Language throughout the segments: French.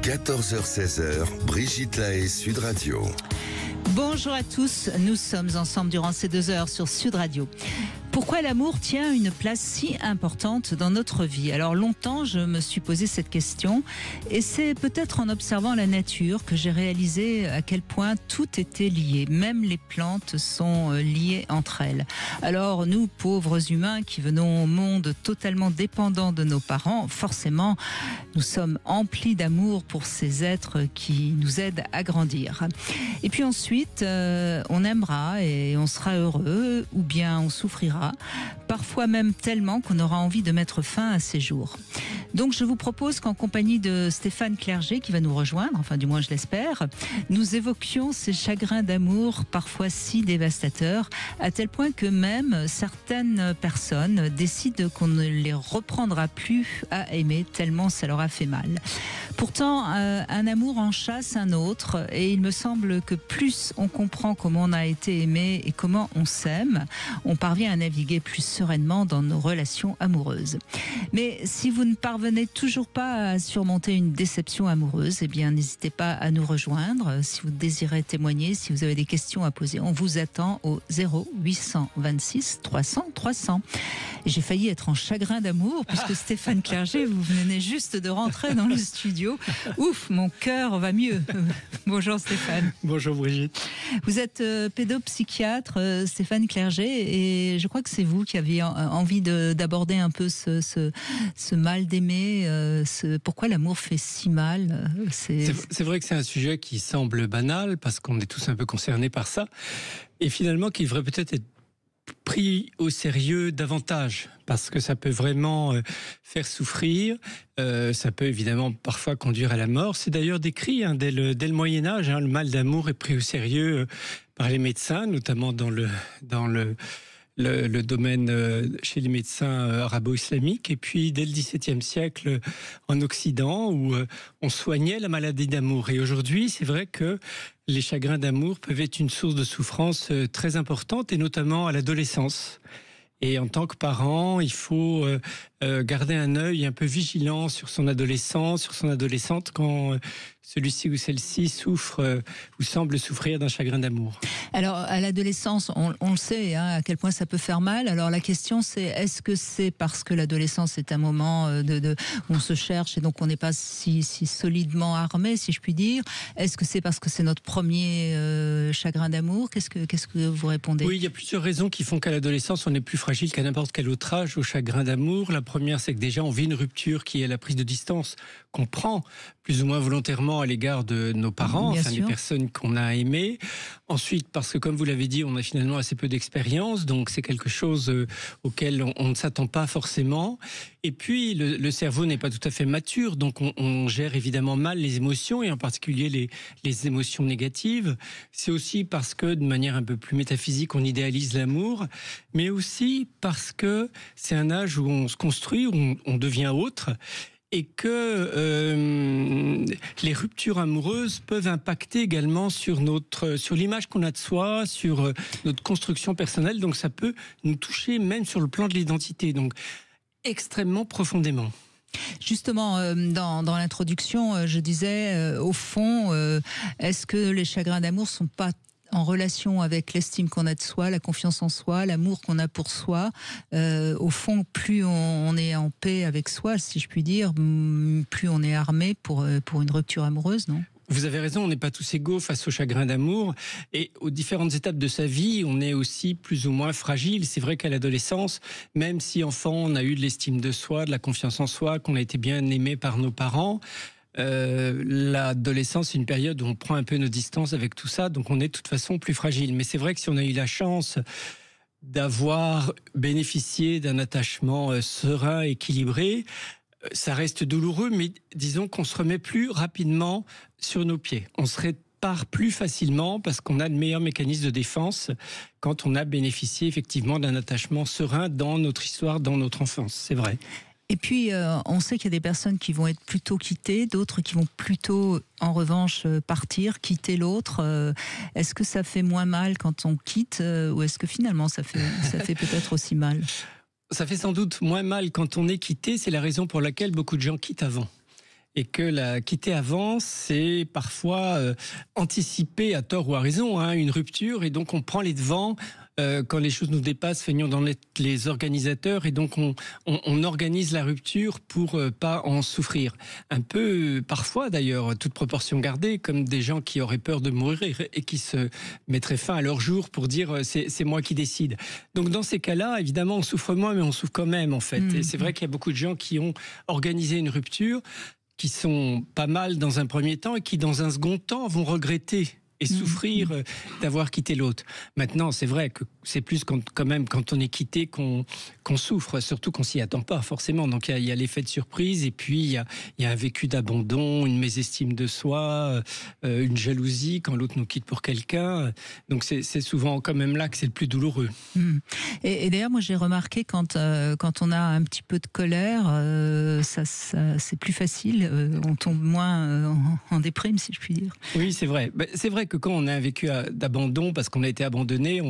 14h-16h, Brigitte Lahaie, Sud Radio. Bonjour à tous, nous sommes ensemble durant ces 2 heures sur Sud Radio. Pourquoi l'amour tient une place si importante dans notre vie? Alors longtemps, je me suis posé cette question et c'est peut-être en observant la nature que j'ai réalisé à quel point tout était lié. Même les plantes sont liées entre elles. Alors nous, pauvres humains qui venons au monde totalement dépendants de nos parents, forcément, nous sommes emplis d'amour pour ces êtres qui nous aident à grandir. Et puis ensuite, on aimera et on sera heureux ou bien on souffrira. Parfois même tellement qu'on aura envie de mettre fin à ces jours. Donc je vous propose qu'en compagnie de Stéphane Clerget qui va nous rejoindre, enfin du moins je l'espère, nous évoquions ces chagrins d'amour parfois si dévastateurs, à tel point que même certaines personnes décident qu'on ne les reprendra plus à aimer tellement ça leur a fait mal. Pourtant, un amour en chasse un autre et il me semble que plus on comprend comment on a été aimé et comment on s'aime, on parvient à naviguer plus sereinement dans nos relations amoureuses. Mais si vous ne parvenez toujours pas à surmonter une déception amoureuse, eh bien n'hésitez pas à nous rejoindre. Si vous désirez témoigner, si vous avez des questions à poser, on vous attend au 0826 300 300. J'ai failli être en chagrin d'amour puisque Stéphane Clerget, vous venez juste de rentrer dans le studio. Ouf, mon cœur va mieux. Bonjour Stéphane. Bonjour Brigitte. Vous êtes pédopsychiatre, Stéphane Clerget, et je crois que c'est vous qui aviez envie d'aborder un peu ce mal d'aimer, pourquoi l'amour fait si mal. C'est vrai que c'est un sujet qui semble banal parce qu'on est tous un peu concernés par ça, et finalement qui devrait peut-être être pris au sérieux davantage, parce que ça peut vraiment faire souffrir, ça peut évidemment parfois conduire à la mort. C'est d'ailleurs décrit dès le Moyen-Âge, le mal d'amour est pris au sérieux par les médecins, notamment dans le domaine chez les médecins arabo-islamiques, et puis dès le XVIIe siècle en Occident, où on soignait la maladie d'amour. Et aujourd'hui, c'est vrai que les chagrins d'amour peuvent être une source de souffrance très importante, et notamment à l'adolescence. Et en tant que parent, il faut garder un œil un peu vigilant sur son adolescent, sur son adolescente, quand celui-ci ou celle-ci souffre ou semble souffrir d'un chagrin d'amour. Alors, à l'adolescence, on le sait, à quel point ça peut faire mal. Alors, la question, c'est est-ce que c'est parce que l'adolescence est un moment où on se cherche et donc on n'est pas si solidement armé, si je puis dire? Est-ce que c'est parce que c'est notre premier chagrin d'amour? Qu'est-ce que vous répondez? Oui, il y a plusieurs raisons qui font qu'à l'adolescence, on est plus fragile qu'à n'importe quel autre âge au chagrin d'amour. La première, c'est que déjà, on vit une rupture qui est la prise de distance qu'on prend plus ou moins volontairement à l'égard de nos parents, des personnes qu'on a aimées. Ensuite, parce que comme vous l'avez dit, on a finalement assez peu d'expérience, donc c'est quelque chose auquel on ne s'attend pas forcément. Et puis, le cerveau n'est pas tout à fait mature, donc on gère évidemment mal les émotions, et en particulier les émotions négatives. C'est aussi parce que, de manière un peu plus métaphysique, on idéalise l'amour, mais aussi parce que c'est un âge où on se construit, où on devient autre, et que les ruptures amoureuses peuvent impacter également sur l'image qu'on a de soi, sur notre construction personnelle. Donc ça peut nous toucher même sur le plan de l'identité, donc extrêmement profondément. Justement, dans l'introduction, je disais, au fond, est-ce que les chagrins d'amour sont pas en relation avec l'estime qu'on a de soi, la confiance en soi, l'amour qu'on a pour soi? Au fond, plus on est en paix avec soi, si je puis dire, plus on est armé pour une rupture amoureuse, non? Vous avez raison, on n'est pas tous égaux face au chagrin d'amour, et aux différentes étapes de sa vie, on est aussi plus ou moins fragile. C'est vrai qu'à l'adolescence, même si enfant, on a eu de l'estime de soi, de la confiance en soi, qu'on a été bien aimé par nos parents, l'adolescence, c'est une période où on prend un peu nos distances avec tout ça, donc on est de toute façon plus fragile. Mais c'est vrai que si on a eu la chance d'avoir bénéficié d'un attachement serein, équilibré, ça reste douloureux, mais disons qu'on se remet plus rapidement sur nos pieds. On se répare plus facilement parce qu'on a de meilleurs mécanismes de défense quand on a bénéficié effectivement d'un attachement serein dans notre histoire, dans notre enfance, c'est vrai. Et puis, on sait qu'il y a des personnes qui vont être plutôt quittées, d'autres qui vont plutôt, en revanche, partir, quitter l'autre. Est-ce que ça fait moins mal quand on quitte, ou est-ce que finalement ça fait peut-être aussi mal? Ça fait sans doute moins mal quand on est quitté, c'est la raison pour laquelle beaucoup de gens quittent avant. et que la quitter avant, c'est parfois anticiper à tort ou à raison une rupture, et donc on prend les devants. Quand les choses nous dépassent, feignons d'en être les organisateurs, et donc on organise la rupture pour pas en souffrir. Un peu, parfois d'ailleurs, toute proportion gardée, comme des gens qui auraient peur de mourir et qui se mettraient fin à leur jour pour dire c'est moi qui décide. Donc dans ces cas-là, évidemment, on souffre moins, mais on souffre quand même en fait. Et c'est vrai qu'il y a beaucoup de gens qui ont organisé une rupture, qui sont pas mal dans un premier temps et qui dans un second temps vont regretter et souffrir d'avoir quitté l'autre. Maintenant, c'est vrai que c'est plus quand même quand on est quitté qu'on souffre, surtout qu'on s'y attend pas forcément. Donc il y a l'effet de surprise, et puis il y a un vécu d'abandon, une mésestime de soi, une jalousie quand l'autre nous quitte pour quelqu'un. Donc c'est souvent quand même là que c'est le plus douloureux. Et d'ailleurs, moi j'ai remarqué quand on a un petit peu de colère, ça c'est plus facile, on tombe moins en déprime, si je puis dire. Oui, c'est vrai. C'est vrai que quand on a un vécu d'abandon, parce qu'on a été abandonné,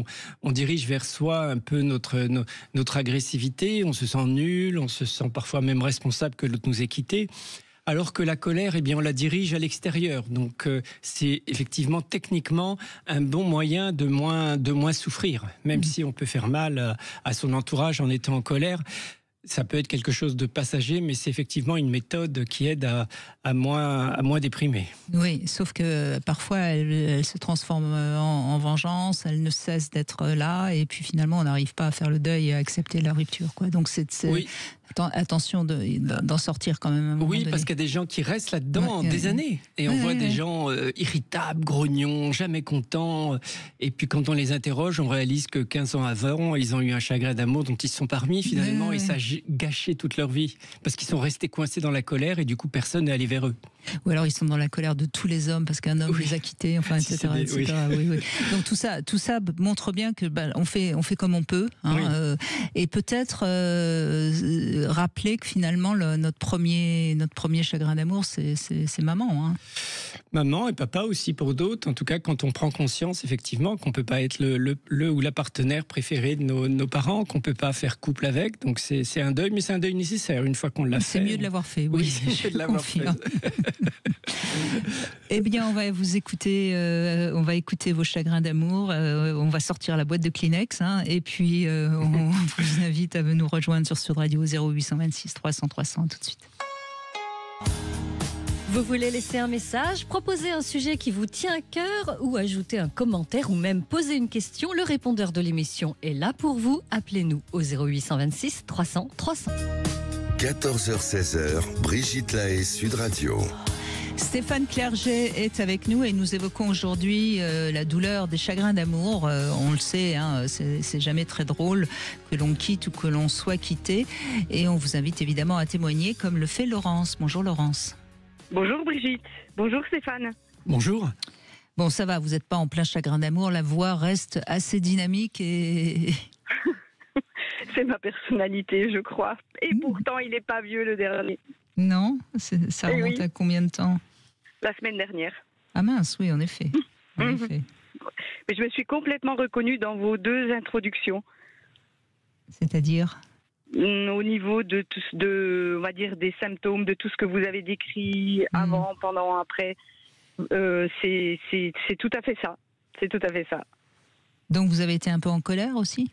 on dirige vers soi un peu notre agressivité, on se sent nul, on se sent parfois même responsable que l'autre nous ait quittés. Alors que la colère, eh bien, on la dirige à l'extérieur. Donc, c'est effectivement techniquement un bon moyen de moins souffrir. Même si on peut faire mal à son entourage en étant en colère, ça peut être quelque chose de passager, mais c'est effectivement une méthode qui aide à moins déprimer. Oui, sauf que parfois elle se transforme en vengeance, elle ne cesse d'être là, et puis finalement on n'arrive pas à faire le deuil et à accepter la rupture, quoi. Donc oui. Attention d'en sortir quand même. Oui, parce qu'il y a des gens qui restent là-dedans des années, et on voit des gens irritables, grognons, jamais contents, et puis quand on les interroge, on réalise que 15 ans avant, ils ont eu un chagrin d'amour dont ils se sont pas remis finalement, et ça a gâché toute leur vie, parce qu'ils sont restés coincés dans la colère, et du coup personne n'est allé vers eux. Ou alors ils sont dans la colère de tous les hommes parce qu'un homme les a quittés, enfin, etc. Oui. Donc tout ça montre bien que on fait comme on peut, et peut-être rappeler que finalement notre premier chagrin d'amour, c'est maman. Maman et papa aussi pour d'autres. En tout cas, quand on prend conscience effectivement qu'on peut pas être le ou la partenaire préféré de nos parents, qu'on peut pas faire couple avec. Donc c'est un deuil, mais c'est un deuil nécessaire une fois qu'on l'a fait. C'est mieux de l'avoir fait. Oui, c'est mieux de l'avoir fait. Eh bien, on va vous écouter. On va écouter vos chagrins d'amour. On va sortir la boîte de Kleenex, et puis on vous invite à nous rejoindre sur Sud Radio 0826 300 300. Tout de suite. Vous voulez laisser un message, proposer un sujet qui vous tient à cœur, ou ajouter un commentaire, ou même poser une question? Le répondeur de l'émission est là pour vous. Appelez-nous au 0826 300 300. 14h-16h, Brigitte Lahaie, Sud Radio. Stéphane Clerget est avec nous et nous évoquons aujourd'hui la douleur des chagrins d'amour. On le sait, c'est jamais très drôle que l'on quitte ou que l'on soit quitté. Et on vous invite évidemment à témoigner comme le fait Laurence. Bonjour Laurence. Bonjour Brigitte. Bonjour Stéphane. Bonjour. Bon, ça va, vous n'êtes pas en plein chagrin d'amour. La voix reste assez dynamique et... C'est ma personnalité, je crois. Et pourtant, il n'est pas vieux, le dernier. Non, ça remonte à combien de temps? La semaine dernière. Ah mince, oui, en effet. Mais je me suis complètement reconnue dans vos deux introductions. C'est-à-dire? Au niveau on va dire, des symptômes, de tout ce que vous avez décrit avant, pendant, après. C'est tout à fait ça. C'est tout à fait ça. Donc vous avez été un peu en colère aussi?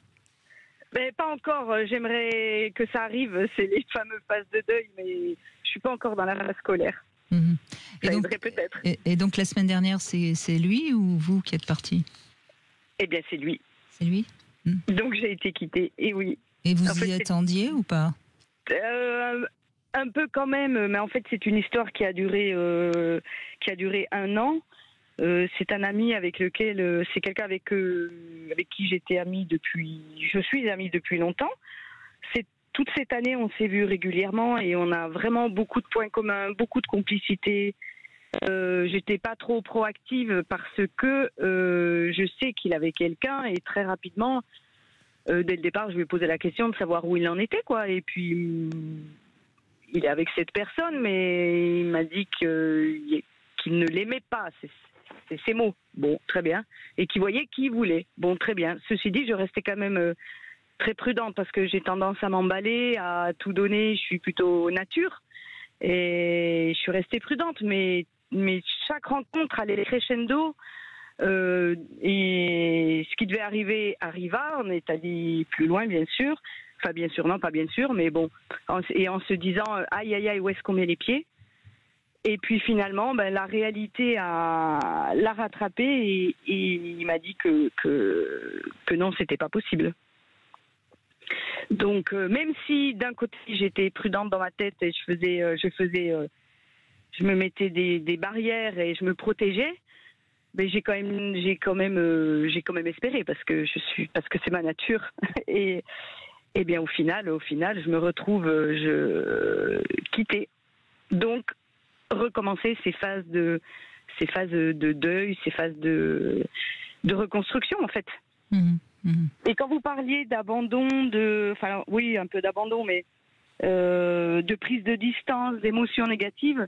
Mais pas encore, j'aimerais que ça arrive, c'est les fameuses phases de deuil, mais je suis pas encore dans la phase scolaire. Ça aiderait peut-être. Et donc la semaine dernière, c'est lui ou vous qui êtes parti? Eh bien c'est lui. C'est lui. Donc j'ai été quittée, et oui. Et vous y attendiez ou pas? Un peu quand même, mais en fait c'est une histoire qui a duré 1 an. C'est un ami avec lequel, c'est quelqu'un avec qui j'étais amie je suis amie depuis longtemps. Toute cette année, on s'est vus régulièrement et on a vraiment beaucoup de points communs, beaucoup de complicité. J'étais pas trop proactive parce que je sais qu'il avait quelqu'un et très rapidement, dès le départ, je lui ai posé la question de savoir où il en était, quoi. Et puis, il est avec cette personne, mais il m'a dit qu'il ne l'aimait pas. C'est ses mots. Bon, très bien. Et qu'il voyait qui il voulait. Bon, très bien. Ceci dit, je restais quand même très prudente parce que j'ai tendance à m'emballer, à tout donner. Je suis plutôt nature. Et je suis restée prudente, mais chaque rencontre allait crescendo. Et ce qui devait arriver arriva. On est allé plus loin, bien sûr. Enfin, bien sûr, non, pas bien sûr, mais bon. Et en se disant, aïe, aïe, aïe, où est-ce qu'on met les pieds? Et puis finalement, la réalité l'a rattrapé et il m'a dit que non, c'était pas possible. Donc, même si d'un côté j'étais prudente dans ma tête et je me mettais des barrières et je me protégeais, mais j'ai quand même espéré parce que c'est ma nature. Et bien au final, je me retrouve quittée. Donc recommencer ces phases de deuil, ces phases de reconstruction en fait. Et quand vous parliez d'abandon, oui, un peu d'abandon, mais de prise de distance, d'émotions négatives,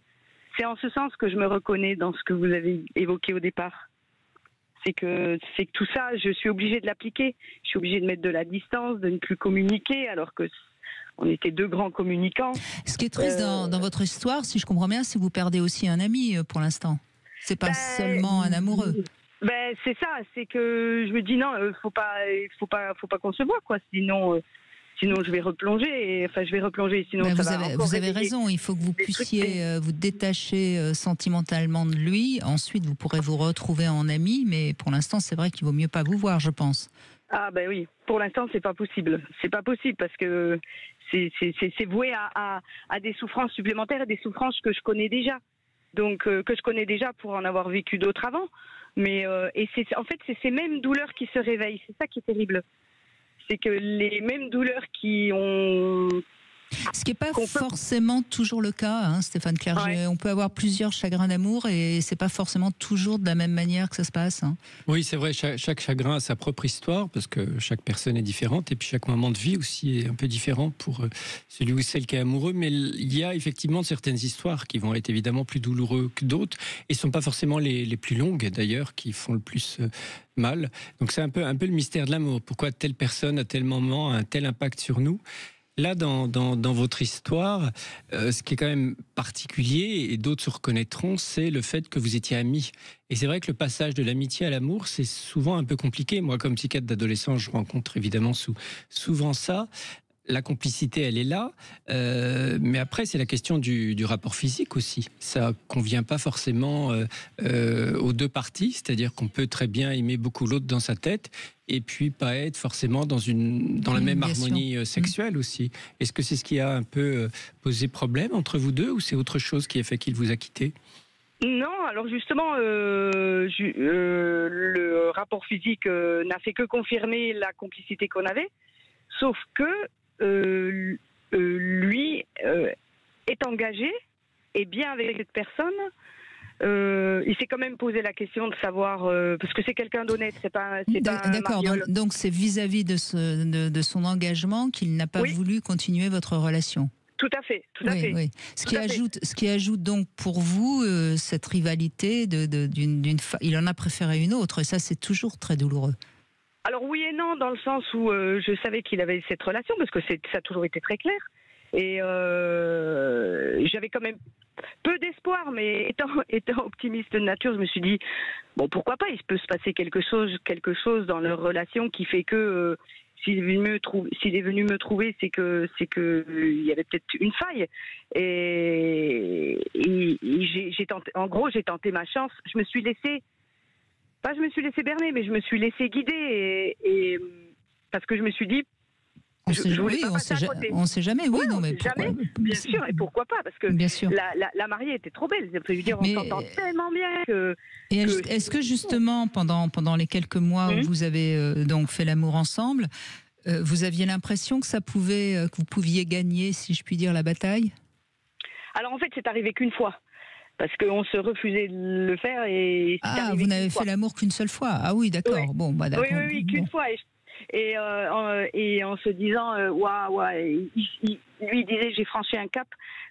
c'est en ce sens que je me reconnais dans ce que vous avez évoqué au départ. C'est que tout ça, je suis obligée de l'appliquer. Je suis obligée de mettre de la distance, de ne plus communiquer, alors que on était deux grands communicants. Ce qui est triste dans votre histoire, si je comprends bien, c'est que vous perdez aussi un ami pour l'instant. C'est pas seulement un amoureux. C'est ça, c'est que je me dis non, faut pas qu'on se voit quoi, sinon je vais replonger. Sinon vous avez raison, il faut que vous puissiez vous détacher sentimentalement de lui. Ensuite, vous pourrez vous retrouver en ami, mais pour l'instant, c'est vrai qu'il vaut mieux pas vous voir, je pense. Ah oui, pour l'instant, c'est pas possible. C'est pas possible parce que c'est voué à des souffrances supplémentaires et des souffrances que je connais déjà. Donc que je connais déjà pour en avoir vécu d'autres avant. Mais en fait, c'est ces mêmes douleurs qui se réveillent. C'est ça qui est terrible. C'est que les mêmes douleurs qui ont... Ce qui n'est pas forcément toujours le cas, hein, Stéphane Clerget. Ouais. On peut avoir plusieurs chagrins d'amour et c'est pas forcément toujours de la même manière que ça se passe. Hein. Oui, c'est vrai, chaque chagrin a sa propre histoire parce que chaque personne est différente et puis chaque moment de vie aussi est un peu différent pour celui ou celle qui est amoureux. Mais il y a effectivement certaines histoires qui vont être évidemment plus douloureuses que d'autres et ne sont pas forcément les plus longues d'ailleurs qui font le plus... mal. Donc c'est un peu le mystère de l'amour. Pourquoi telle personne à tel moment a un tel impact sur nous? Là, dans votre histoire, ce qui est quand même particulier, et d'autres se reconnaîtront, c'est le fait que vous étiez amis. Et c'est vrai que le passage de l'amitié à l'amour, c'est souvent un peu compliqué. Moi, comme psychiatre d'adolescent, je rencontre évidemment souvent ça. La complicité, elle est là, mais après, c'est la question du rapport physique aussi. Ça convient pas forcément aux deux parties, c'est-à-dire qu'on peut très bien aimer beaucoup l'autre dans sa tête et puis pas être forcément dans la même harmonie sexuelle aussi. Est-ce que c'est ce qui a un peu posé problème entre vous deux ou c'est autre chose qui a fait qu'il vous a quitté ? Non, alors justement, le rapport physique n'a fait que confirmer la complicité qu'on avait, sauf que lui est engagé et bien avec cette personne. Il s'est quand même posé la question de savoir parce que c'est quelqu'un d'honnête, c'est pas d'accord. Donc c'est vis-à-vis de son engagement qu'il n'a pas voulu continuer votre relation. Tout à fait. Oui. Ce qui ajoute donc pour vous cette rivalité il en a préféré une autre et ça c'est toujours très douloureux. Alors oui et non, dans le sens où je savais qu'il avait cette relation, parce que ça a toujours été très clair. Et j'avais quand même peu d'espoir, mais étant optimiste de nature, je me suis dit, bon, pourquoi pas, il peut se passer quelque chose dans leur relation qui fait que s'il est venu me trouver, c'est que il y avait peut-être une faille. Et j'ai tenté ma chance. Je me suis laissée berner, mais je me suis laissée guider et parce que je me suis dit, on ne sait jamais, oui, non, mais pourquoi, bien sûr, et pourquoi pas, parce que la mariée était trop belle. Je veux dire, on s'entend tellement bien que. Et est-ce que justement, pendant les quelques mois où vous avez donc fait l'amour ensemble, vous aviez l'impression que que vous pouviez gagner, si je puis dire, la bataille ? Alors en fait, c'est arrivé qu'une fois. Parce qu'on se refusait de le faire et... vous n'avez fait l'amour qu'une seule fois. Ah oui, d'accord. Oui. Bon, d'accord. Oui, qu'une fois. et en se disant lui il disait j'ai franchi un cap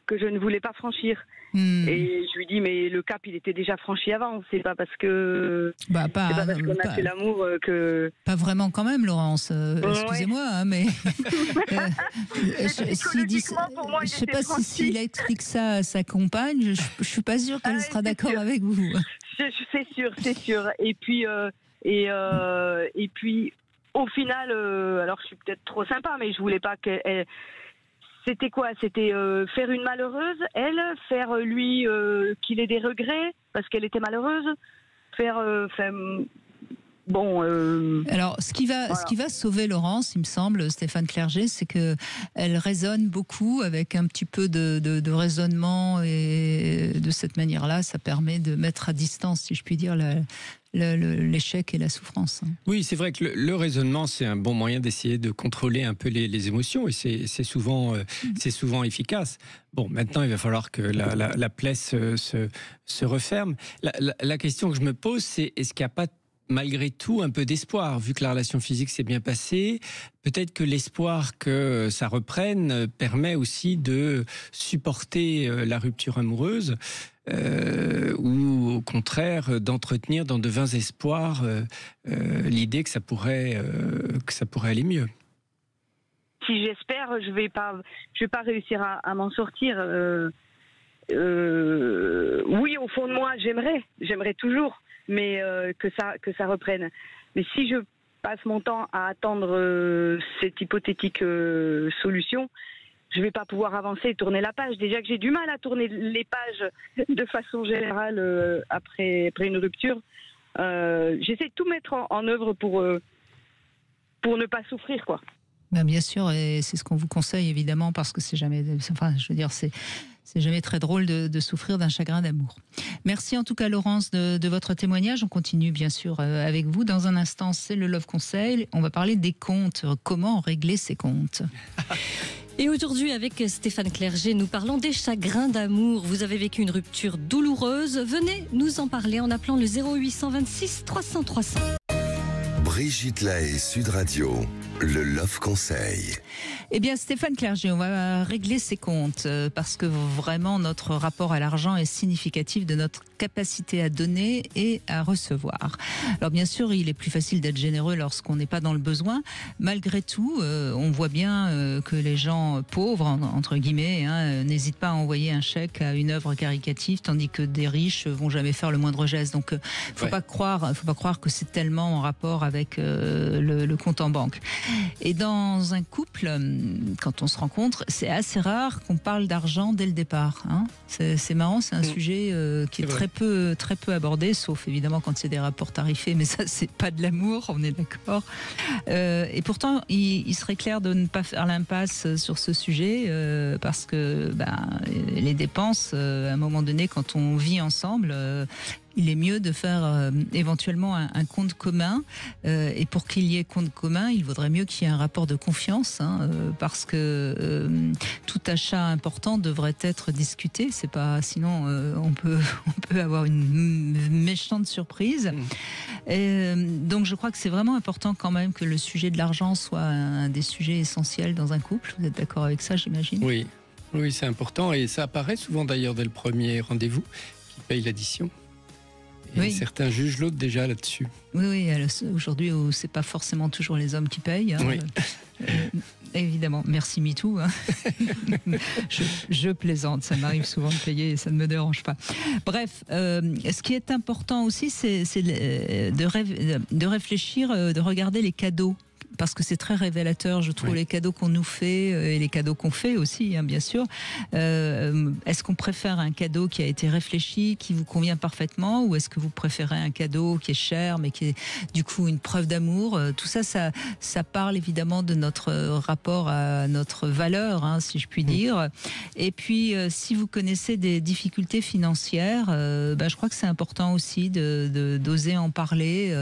que je ne voulais pas franchir. Et je lui dis mais le cap il était déjà franchi avant, c'est pas parce que c'est pas parce qu'on a fait l'amour que pas vraiment quand même, Laurence, excusez-moi hein, mais je sais pas s'il explique ça à sa compagne, je suis pas sûre qu'elle sera d'accord avec vous. C'est sûr et puis au final alors je suis peut-être trop sympa mais je voulais pas qu'elle. C'était quoi? C'était faire une malheureuse, elle, faire lui qu'il ait des regrets parce qu'elle était malheureuse, Alors, ce qui va sauver Laurence, il me semble, Stéphane Clerget, c'est que elle raisonne beaucoup avec un petit peu de raisonnement et de cette manière-là, ça permet de mettre à distance, si je puis dire, l'échec et la souffrance. Oui, c'est vrai que le raisonnement, c'est un bon moyen d'essayer de contrôler un peu les émotions et c'est souvent efficace. Bon, maintenant, il va falloir que la plaie se referme. La question que je me pose, c'est est-ce qu'il n'y a pas malgré tout un peu d'espoir, vu que la relation physique s'est bien passée, peut-être que l'espoir que ça reprenne permet aussi de supporter la rupture amoureuse ou au contraire d'entretenir dans de vains espoirs l'idée que ça pourrait aller mieux. Si j'espère, je vais pas réussir à m'en sortir. Oui, au fond de moi, j'aimerais toujours. Mais que ça reprenne. Mais si je passe mon temps à attendre cette hypothétique solution, je ne vais pas pouvoir avancer et tourner la page. Déjà que j'ai du mal à tourner les pages de façon générale après une rupture. J'essaie de tout mettre en œuvre pour ne pas souffrir, quoi. Ben bien sûr, et c'est ce qu'on vous conseille évidemment parce que c'est jamais, enfin, je veux dire, c'est jamais très drôle de souffrir d'un chagrin d'amour. Merci en tout cas Laurence de votre témoignage. On continue bien sûr avec vous. Dans un instant, c'est le Love Conseil. On va parler des comptes. Comment régler ses comptes? Et aujourd'hui, avec Stéphane Clerget, nous parlons des chagrins d'amour. Vous avez vécu une rupture douloureuse. Venez nous en parler en appelant le 0826 300 300. Brigitte Lahaie, Sud Radio, le Love Conseil. Eh bien, Stéphane Clerget, on va régler ses comptes parce que vraiment notre rapport à l'argent est significatif de notre capacité à donner et à recevoir. Alors bien sûr, il est plus facile d'être généreux lorsqu'on n'est pas dans le besoin. Malgré tout, on voit bien que les gens pauvres, entre guillemets, n'hésitent pas à envoyer un chèque à une œuvre caritative, tandis que des riches vont jamais faire le moindre geste. Donc, faut pas croire que c'est tellement en rapport avec le compte en banque. Et dans un couple, quand on se rencontre, c'est assez rare qu'on parle d'argent dès le départ. C'est marrant, c'est un sujet qui est très peu abordé, sauf évidemment quand c'est des rapports tarifés, mais ça c'est pas de l'amour, on est d'accord. Et pourtant, il serait clair de ne pas faire l'impasse sur ce sujet parce que les dépenses, à un moment donné, quand on vit ensemble, il est mieux de faire éventuellement un compte commun. Et pour qu'il y ait compte commun, il vaudrait mieux qu'il y ait un rapport de confiance, parce que tout achat important devrait être discuté. C'est pas, sinon on peut avoir une méchante surprise. Et, donc je crois que c'est vraiment important quand même que le sujet de l'argent soit un des sujets essentiels dans un couple. Vous êtes d'accord avec ça, j'imagine? Oui, c'est important et ça apparaît souvent d'ailleurs dès le premier rendez-vous qui paye l'addition. Et certains jugent l'autre déjà là-dessus. Oui, aujourd'hui, c'est pas forcément toujours les hommes qui payent. Oui. Évidemment, merci MeToo. Je plaisante, ça m'arrive souvent de payer et ça ne me dérange pas. Bref, ce qui est important aussi, c'est de réfléchir, de regarder les cadeaux. Parce que c'est très révélateur, je trouve, les cadeaux qu'on nous fait et les cadeaux qu'on fait aussi, bien sûr. Est-ce qu'on préfère un cadeau qui a été réfléchi, qui vous convient parfaitement, ou est-ce que vous préférez un cadeau qui est cher, mais qui est du coup une preuve d'amour? Tout ça, ça parle évidemment de notre rapport à notre valeur, si je puis dire. Et puis, si vous connaissez des difficultés financières, je crois que c'est important aussi d'oser en parler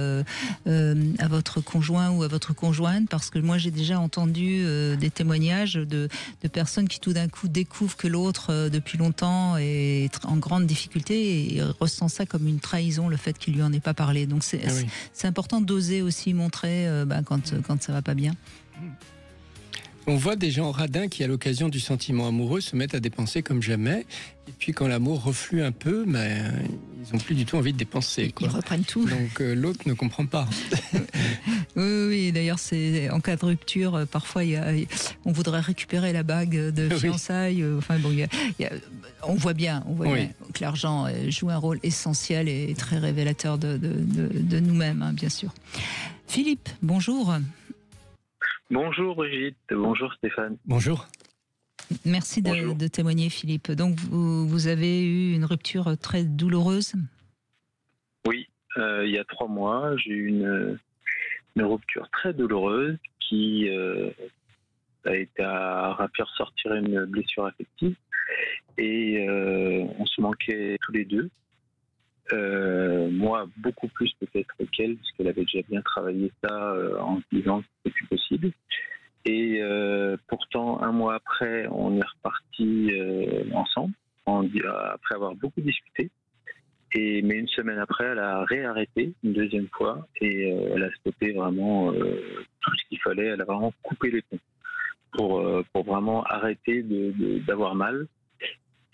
à votre conjoint ou à votre conjointe rejoindre, parce que moi j'ai déjà entendu des témoignages de personnes qui tout d'un coup découvrent que l'autre depuis longtemps est en grande difficulté et ressent ça comme une trahison, le fait qu'il lui en ait pas parlé. Donc c'est important d'oser aussi montrer quand ça va pas bien. On voit des gens radins qui, à l'occasion du sentiment amoureux, se mettent à dépenser comme jamais. Et puis, quand l'amour reflue un peu, ils n'ont plus du tout envie de dépenser, quoi. Ils reprennent tout. Donc, l'autre ne comprend pas. Oui. D'ailleurs, c'est en cas de rupture, parfois, on voudrait récupérer la bague de fiançailles. On voit bien que l'argent joue un rôle essentiel et très révélateur de nous-mêmes, hein, bien sûr. Philippe, bonjour. Bonjour Brigitte, bonjour Stéphane. Bonjour. Merci de témoigner, Philippe. Donc vous avez eu une rupture très douloureuse? Oui, il y a 3 mois, j'ai eu une rupture très douloureuse qui a été à faire sortir une blessure affective et on se manquait tous les deux. Moi, beaucoup plus peut-être qu'elle, parce qu'elle avait déjà bien travaillé ça en se disant que c'était plus possible. Et pourtant, 1 mois après, on est reparti ensemble, après avoir beaucoup discuté. Mais une semaine après, elle a réarrêté une deuxième fois et elle a stoppé vraiment tout ce qu'il fallait. Elle a vraiment coupé les ponts pour vraiment arrêter d'avoir mal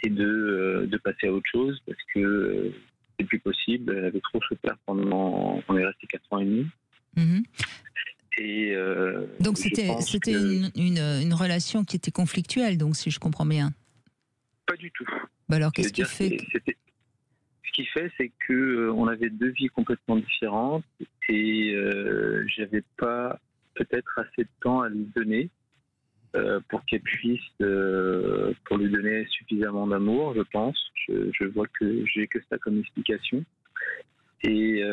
et de passer à autre chose, parce que c'est plus possible. Elle avait trop souffert pendant. On est resté 4 ans et demi. Mmh. Et donc c'était une relation qui était conflictuelle, donc si je comprends bien. Pas du tout. Alors qu'est-ce qui fait Ce qui fait, c'est que on avait 2 vies complètement différentes et j'avais pas peut-être assez de temps à lui donner pour qu'elle puisse, pour lui donner suffisamment d'amour, je pense. Je vois que j'ai que ça comme explication. Et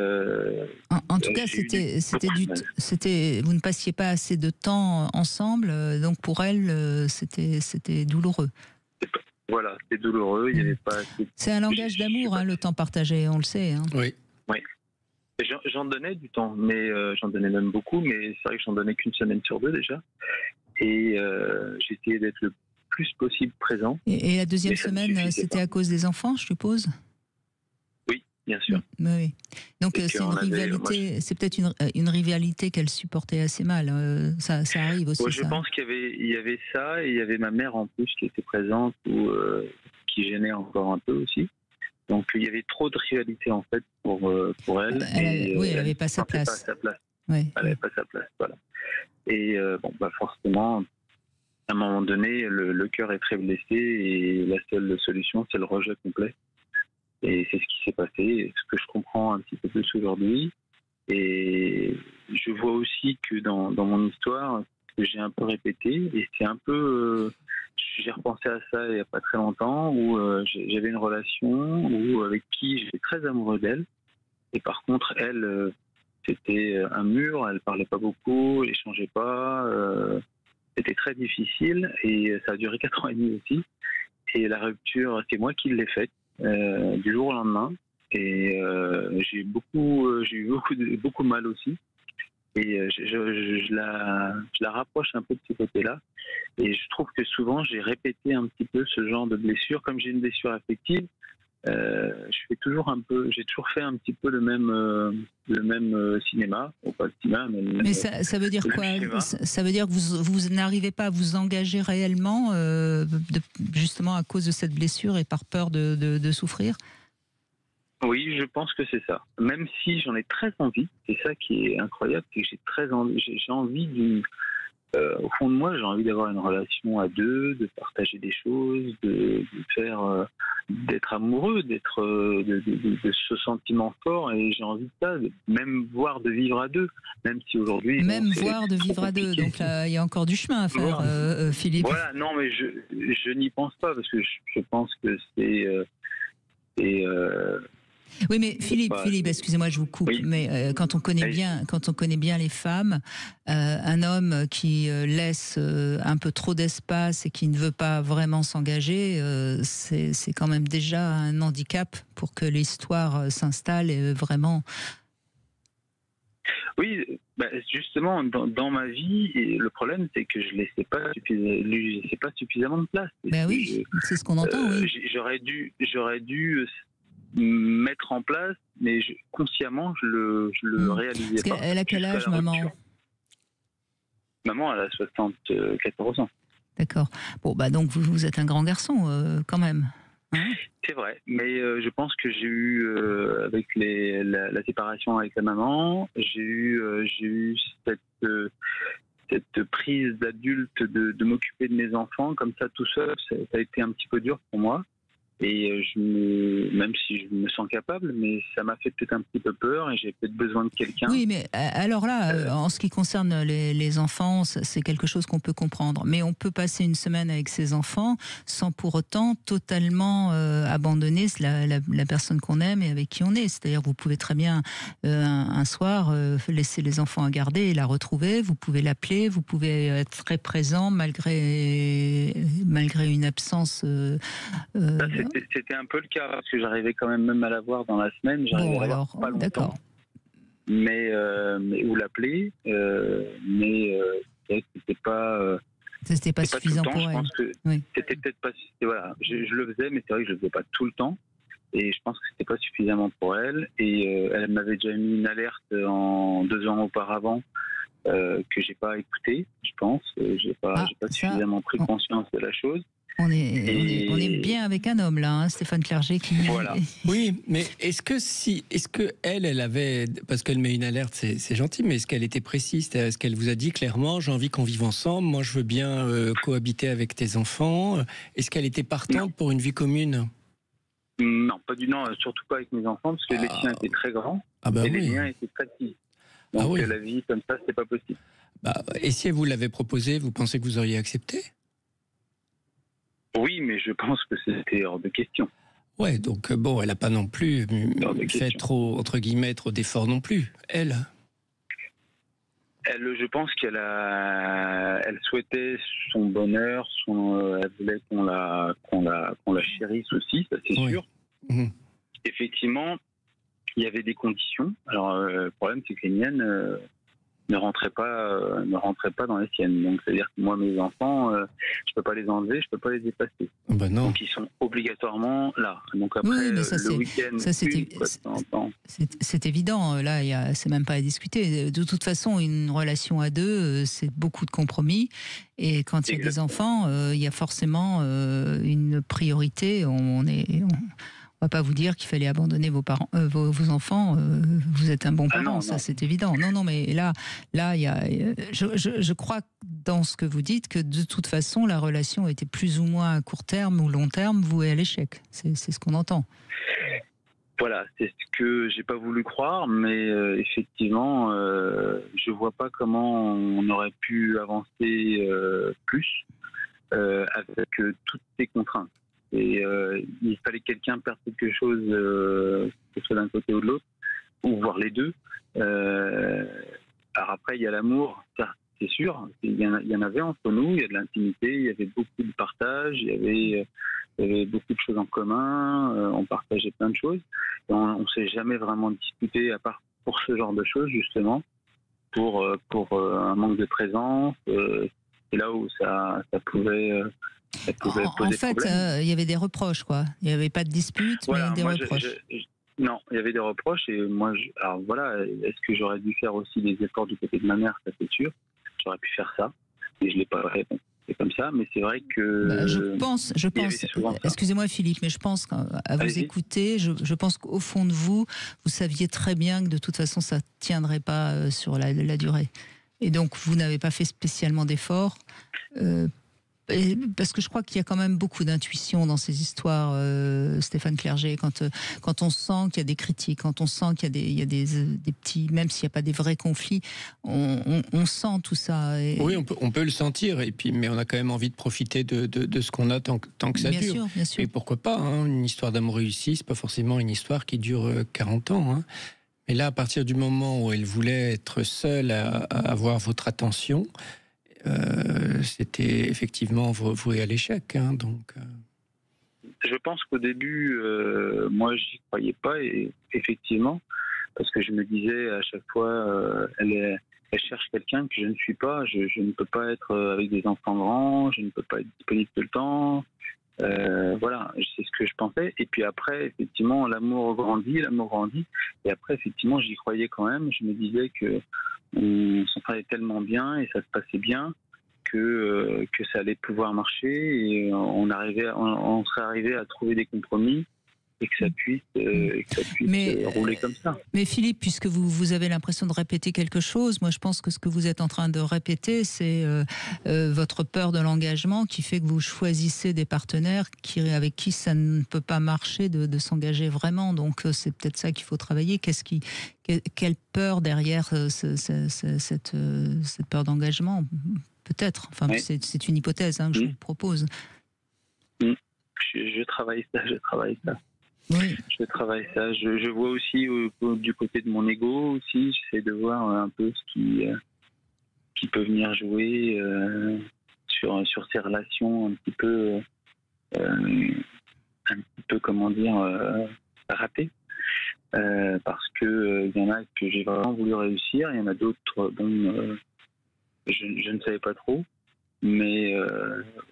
en tout cas, vous ne passiez pas assez de temps ensemble, donc pour elle, c'était douloureux. Voilà, c'était douloureux. Il y avait pas assez... C'est un langage d'amour, le temps partagé, on le sait. Hein. Oui. J'en donnais du temps, mais j'en donnais même beaucoup, mais c'est vrai que j'en donnais qu'une semaine sur 2 déjà. Et j'essayais d'être le plus possible présent. Et la deuxième semaine, c'était à cause des enfants, je suppose? Oui, bien sûr. Oui. Donc c'est une rivalité, c'est peut-être une rivalité qu'elle supportait assez mal. Ça arrive aussi. Je pense qu'il y avait ça, et il y avait ma mère en plus qui était présente, qui gênait encore un peu aussi. Donc il y avait trop de rivalité en fait pour elle. Elle n'avait pas sa place. Elle n'avait pas sa place, voilà. Et forcément, à un moment donné, le cœur est très blessé et la seule solution, c'est le rejet complet. Et c'est ce qui s'est passé, ce que je comprends un petit peu plus aujourd'hui. Et je vois aussi que dans mon histoire, que j'ai un peu répété, et c'est un peu... j'ai repensé à ça il n'y a pas très longtemps, où j'avais une relation avec qui j'étais très amoureux d'elle. Et par contre, elle... c'était un mur, elle parlait pas beaucoup, elle échangeait pas, c'était très difficile et ça a duré 4 ans et demi aussi. Et la rupture, c'est moi qui l'ai faite du jour au lendemain et j'ai eu beaucoup mal aussi. Et je la rapproche un peu de ce côté-là. Et je trouve que souvent j'ai répété un petit peu ce genre de blessure, comme j'ai une blessure affective. J'ai toujours fait un petit peu le même cinéma, pas le cinéma, mais ça veut dire quoi? Ça veut dire que vous n'arrivez pas à vous engager réellement, justement à cause de cette blessure et par peur de souffrir? Oui, je pense que c'est ça. Même si j'en ai très envie, c'est ça qui est incroyable, c'est que j'ai envie au fond de moi, j'ai envie d'avoir une relation à 2, de partager des choses, d'être amoureux, de ce sentiment fort, et j'ai envie de ça, même voire de vivre à 2, même si aujourd'hui... Même voire de vivre à 2, donc là, il y a encore du chemin à faire, Philippe. Voilà, non, mais je n'y pense pas, parce que je pense que c'est oui, mais Philippe, excusez-moi, je vous coupe, mais quand on connaît bien les femmes, un homme qui laisse un peu trop d'espace et qui ne veut pas vraiment s'engager, c'est quand même déjà un handicap pour que l'histoire s'installe et vraiment. Oui, justement, dans ma vie, le problème, c'est que je ne laissais pas suffisamment de place. Ben oui, c'est ce qu'on entend, oui. J'aurais dû mettre en place, mais consciemment, je le réalisais pas. Elle a quel âge, maman ? Maman, elle a 74 ans. D'accord. Bon, donc vous êtes un grand garçon, quand même. Hein ? C'est vrai, mais je pense que j'ai eu, avec la séparation avec la maman, j'ai eu cette prise d'adulte de m'occuper de mes enfants comme ça tout seul. Ça a été un petit peu dur pour moi. Et même si je me sens capable, mais ça m'a fait peut-être un petit peu peur et j'ai peut-être besoin de quelqu'un. Oui, mais alors là, en ce qui concerne les enfants, c'est quelque chose qu'on peut comprendre. Mais on peut passer une semaine avec ses enfants sans pour autant totalement abandonner la personne qu'on aime et avec qui on est. C'est-à-dire, vous pouvez très bien un soir laisser les enfants à garder et la retrouver. Vous pouvez l'appeler, vous pouvez être très présent malgré une absence. C'était un peu le cas, parce que j'arrivais quand même à la voir dans la semaine. J'arrivais à la voir pas longtemps. D'accord. Mais ou l'appeler, mais c'était pas. C'était pas suffisant pour elle. Je pense que c'était peut-être pas. Voilà, je le faisais, mais c'est vrai que je le faisais pas tout le temps. Et je pense que c'était pas suffisamment pour elle. Et elle m'avait déjà mis une alerte 2 ans auparavant que j'ai pas écouté. Je pense, j'ai pas suffisamment pris conscience de la chose. On est bien avec un homme là, hein, Stéphane Clerget qui. Voilà. Oui, mais est-ce que elle avait, parce qu'elle met une alerte, c'est gentil, mais est-ce qu'elle était précise ? Est-ce qu'elle vous a dit clairement, j'ai envie qu'on vive ensemble, moi je veux bien cohabiter avec tes enfants ? Est-ce qu'elle était partante pour une vie commune ? Non, surtout pas avec mes enfants, parce que les siens étaient très grands et les miens étaient très petits. Donc la vie comme ça, c'était pas possible. Et si elle vous l'avait proposé, vous pensez que vous auriez accepté ? Oui, mais je pense que c'était hors de question. Ouais, donc elle n'a pas non plus fait trop, entre guillemets, trop d'efforts non plus, elle. Je pense qu'elle souhaitait son bonheur, elle voulait qu'on la chérisse aussi, ça c'est sûr. Mmh. Effectivement, il y avait des conditions. Alors le problème, c'est que les miennes ne rentraient pas dans les siennes. Donc c'est-à-dire que moi, mes enfants, je peux pas les enlever, je peux pas les dépasser. Non. Donc ils sont obligatoirement là. Donc après le week-end, c'est évident. Là, c'est même pas à discuter. De toute façon, une relation à deux, c'est beaucoup de compromis. Et quand il y a des enfants, il y a forcément une priorité. On va pas vous dire qu'il fallait abandonner vos parents, vos enfants. Vous êtes un bon parent, ça c'est évident. Non, mais là, il y a. Je crois dans ce que vous dites que de toute façon la relation était plus ou moins à court terme ou long terme vouée à l'échec. C'est ce qu'on entend. Voilà, c'est ce que j'ai pas voulu croire, mais effectivement, je vois pas comment on aurait pu avancer plus avec toutes ces contraintes. Et il fallait que quelqu'un perde quelque chose, que ce soit d'un côté ou de l'autre, ou voir les deux. Alors après, il y a l'amour, c'est sûr. Il y en avait entre nous, il y a de l'intimité, il y avait beaucoup de partage, il y avait beaucoup de choses en commun, on partageait plein de choses. Et on ne s'est jamais vraiment disputé, à part pour ce genre de choses, justement, pour un manque de présence. C'est là où ça pouvait... En fait, il y avait des reproches, quoi. Il n'y avait pas de dispute, mais des reproches. Non, il y avait des reproches et moi, alors voilà, est-ce que j'aurais dû faire aussi des efforts du côté de ma mère ? Ça c'est sûr. J'aurais pu faire ça, mais je l'ai pas fait. Bon, c'est comme ça, mais c'est vrai que. Je pense. Excusez-moi, Philippe, mais je pense qu'à vous écouter, je pense qu'au fond de vous, vous saviez très bien que de toute façon, ça tiendrait pas sur la durée, et donc vous n'avez pas fait spécialement d'efforts. Parce que je crois qu'il y a quand même beaucoup d'intuition dans ces histoires, Stéphane Clerget, quand on sent qu'il y a des critiques, quand on sent qu'il y a des petits, même s'il n'y a pas des vrais conflits, on sent tout ça. Oui, on peut le sentir, mais on a quand même envie de profiter de ce qu'on a tant que ça dure. Bien sûr. Et pourquoi pas, une histoire d'amour réussi, c'est pas forcément une histoire qui dure 40 ans. Mais là, à partir du moment où elle voulait être seule à avoir votre attention... c'était effectivement voué à l'échec. Donc. Je pense qu'au début, moi, j'y croyais pas, et effectivement, parce que je me disais à chaque fois, elle cherche quelqu'un que je ne suis pas. Je ne peux pas être avec des enfants grands, je ne peux pas être disponible tout le temps. Voilà, c'est ce que je pensais. Et puis après, effectivement, l'amour grandit. Et après, effectivement, j'y croyais quand même. Je me disais que on s'entendait tellement bien et ça se passait bien que ça allait pouvoir marcher. Et on serait arrivé à trouver des compromis et que ça puisse rouler comme ça. Mais Philippe, puisque vous avez l'impression de répéter quelque chose, moi je pense que ce que vous êtes en train de répéter, c'est votre peur de l'engagement qui fait que vous choisissez des partenaires avec qui ça ne peut pas marcher de s'engager vraiment. Donc c'est peut-être ça qu'il faut travailler. Quelle peur derrière cette peur d'engagement? Peut-être. Enfin, oui. C'est une hypothèse que je vous propose. Je travaille ça. Oui. Je travaille ça. Je vois aussi du côté de mon ego aussi. J'essaie de voir un peu ce qui peut venir jouer sur ces relations un petit peu comment dire ratées. Parce que il y en a que j'ai vraiment voulu réussir, il y en a d'autres je ne savais pas trop, mais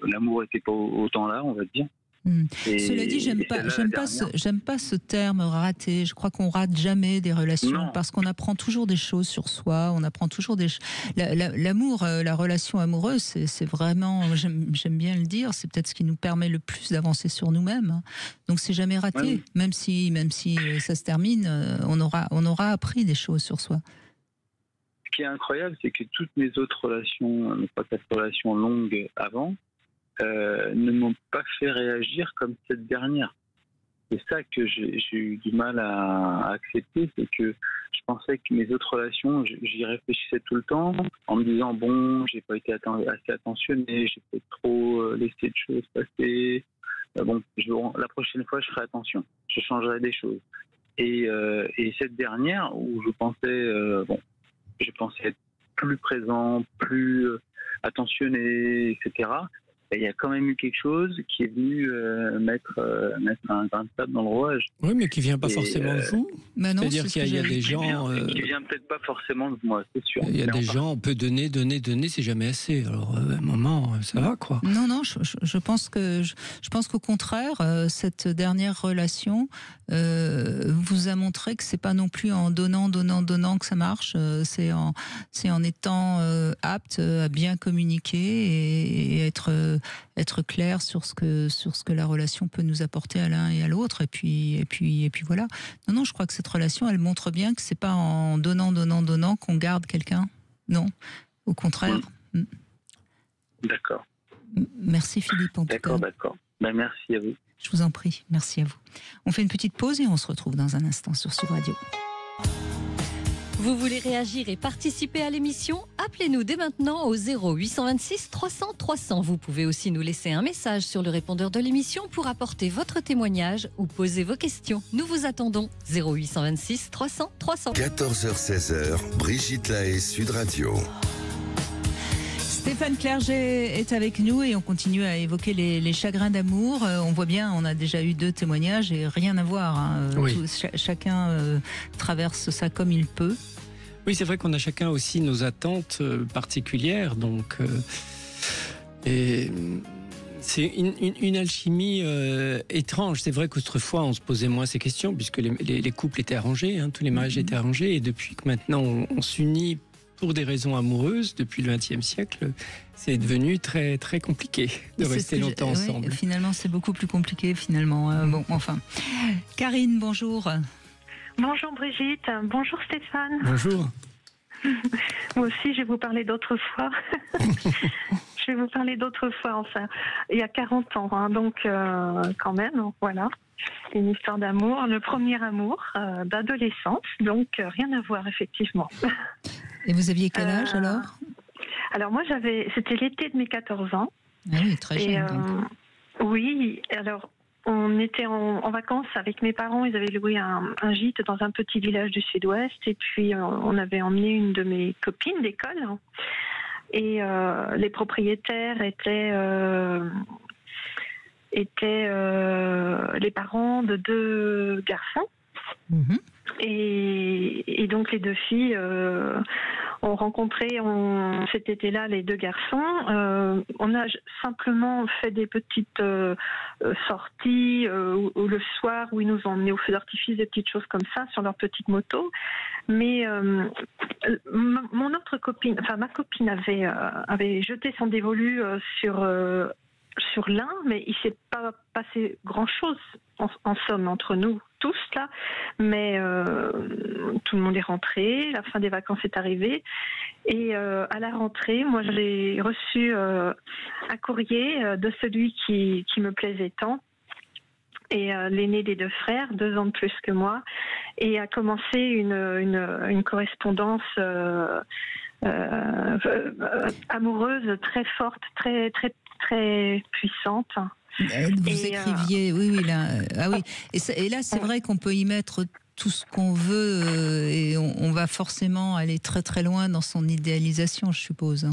l'amour n'était pas autant là, on va dire. Cela dit, j'aime pas ce terme raté. Je crois qu'on rate jamais des relations parce qu'on apprend toujours des choses sur soi. On apprend toujours l'amour, la relation amoureuse, c'est vraiment, j'aime bien le dire, c'est peut-être ce qui nous permet le plus d'avancer sur nous-mêmes. Donc c'est jamais raté, oui. même si ça se termine, on aura appris des choses sur soi. Ce qui est incroyable, c'est que toutes mes autres relations, mes 3-4 relations longues avant, ne m'ont pas fait réagir comme cette dernière. C'est ça que j'ai eu du mal à accepter, c'est que je pensais que mes autres relations, j'y réfléchissais tout le temps en me disant bon, j'ai pas été assez attentionné, j'ai peut-être trop laissé de choses passer. La prochaine fois, je ferai attention, je changerai des choses. Et cette dernière où je pensais être plus présent, plus attentionné, etc. Il y a quand même eu quelque chose qui est venu mettre un grain de sable dans le rouage. Oui, mais qui ne vient pas forcément de vous. C'est-à-dire qu'il y a des gens... Qui vient peut-être pas forcément de moi, c'est sûr. Il y a des gens, on peut donner, c'est jamais assez. Alors, à un moment, ça va, quoi. Non, je pense qu'au contraire, cette dernière relation vous a montré que c'est pas non plus en donnant que ça marche. C'est en étant apte à bien communiquer et être clair sur ce que la relation peut nous apporter à l'un et à l'autre. Et puis voilà. Non, je crois que cette relation, elle montre bien que c'est pas en donnant qu'on garde quelqu'un. Non, au contraire. Oui. D'accord. Merci Philippe, en tout cas. D'accord. Ben, merci à vous. Je vous en prie, merci à vous. On fait une petite pause et on se retrouve dans un instant sur Sud Radio. Vous voulez réagir et participer à l'émission? Appelez-nous dès maintenant au 0826 300 300. Vous pouvez aussi nous laisser un message sur le répondeur de l'émission pour apporter votre témoignage ou poser vos questions. Nous vous attendons. 0826 300 300. 14h-16h, Brigitte Lahaie, Sud Radio. Stéphane Clerget est avec nous et on continue à évoquer les chagrins d'amour. On voit bien, on a déjà eu 2 témoignages et rien à voir. Oui. Chacun traverse ça comme il peut. Oui, c'est vrai qu'on a chacun aussi nos attentes particulières. Donc, et c'est une alchimie étrange. C'est vrai qu'autrefois, on se posait moins ces questions puisque les couples étaient arrangés, tous les mariages étaient arrangés. Et depuis que maintenant, on s'unit pour des raisons amoureuses, depuis le XXe siècle, c'est devenu très, très compliqué de rester longtemps ensemble. Oui, finalement, c'est beaucoup plus compliqué, finalement. Karine, bonjour. Bonjour Brigitte, bonjour Stéphane. Bonjour. Moi aussi, je vais vous parler d'autrefois. Enfin, il y a 40 ans, donc quand même, voilà. C'est une histoire d'amour, le premier amour d'adolescence, donc rien à voir, effectivement. Et vous aviez quel âge alors? Alors moi, c'était l'été de mes 14 ans. Ah oui, très jeune. Oui, alors on était en vacances avec mes parents, ils avaient loué un gîte dans un petit village du sud-ouest et puis on avait emmené une de mes copines d'école et les propriétaires étaient les parents de 2 garçons. Et donc les deux filles ont rencontré cet été-là les deux garçons. On a simplement fait des petites sorties ou le soir où ils nous ont emmenés au feu d'artifice, des petites choses comme ça sur leur petite moto. Mais mon autre copine, enfin ma copine avait jeté son dévolu sur l'un, mais il s'est pas passé grand-chose en somme entre nous tous là, mais tout le monde est rentré, la fin des vacances est arrivée et à la rentrée, moi j'ai reçu un courrier de celui qui me plaisait tant et l'aîné des deux frères, 2 ans de plus que moi, et a commencé une correspondance amoureuse très forte, très très très puissante. Vous écriviez, oui, là, ah oui. Et là, c'est vrai qu'on peut y mettre tout ce qu'on veut et on va forcément aller très très loin dans son idéalisation, je suppose.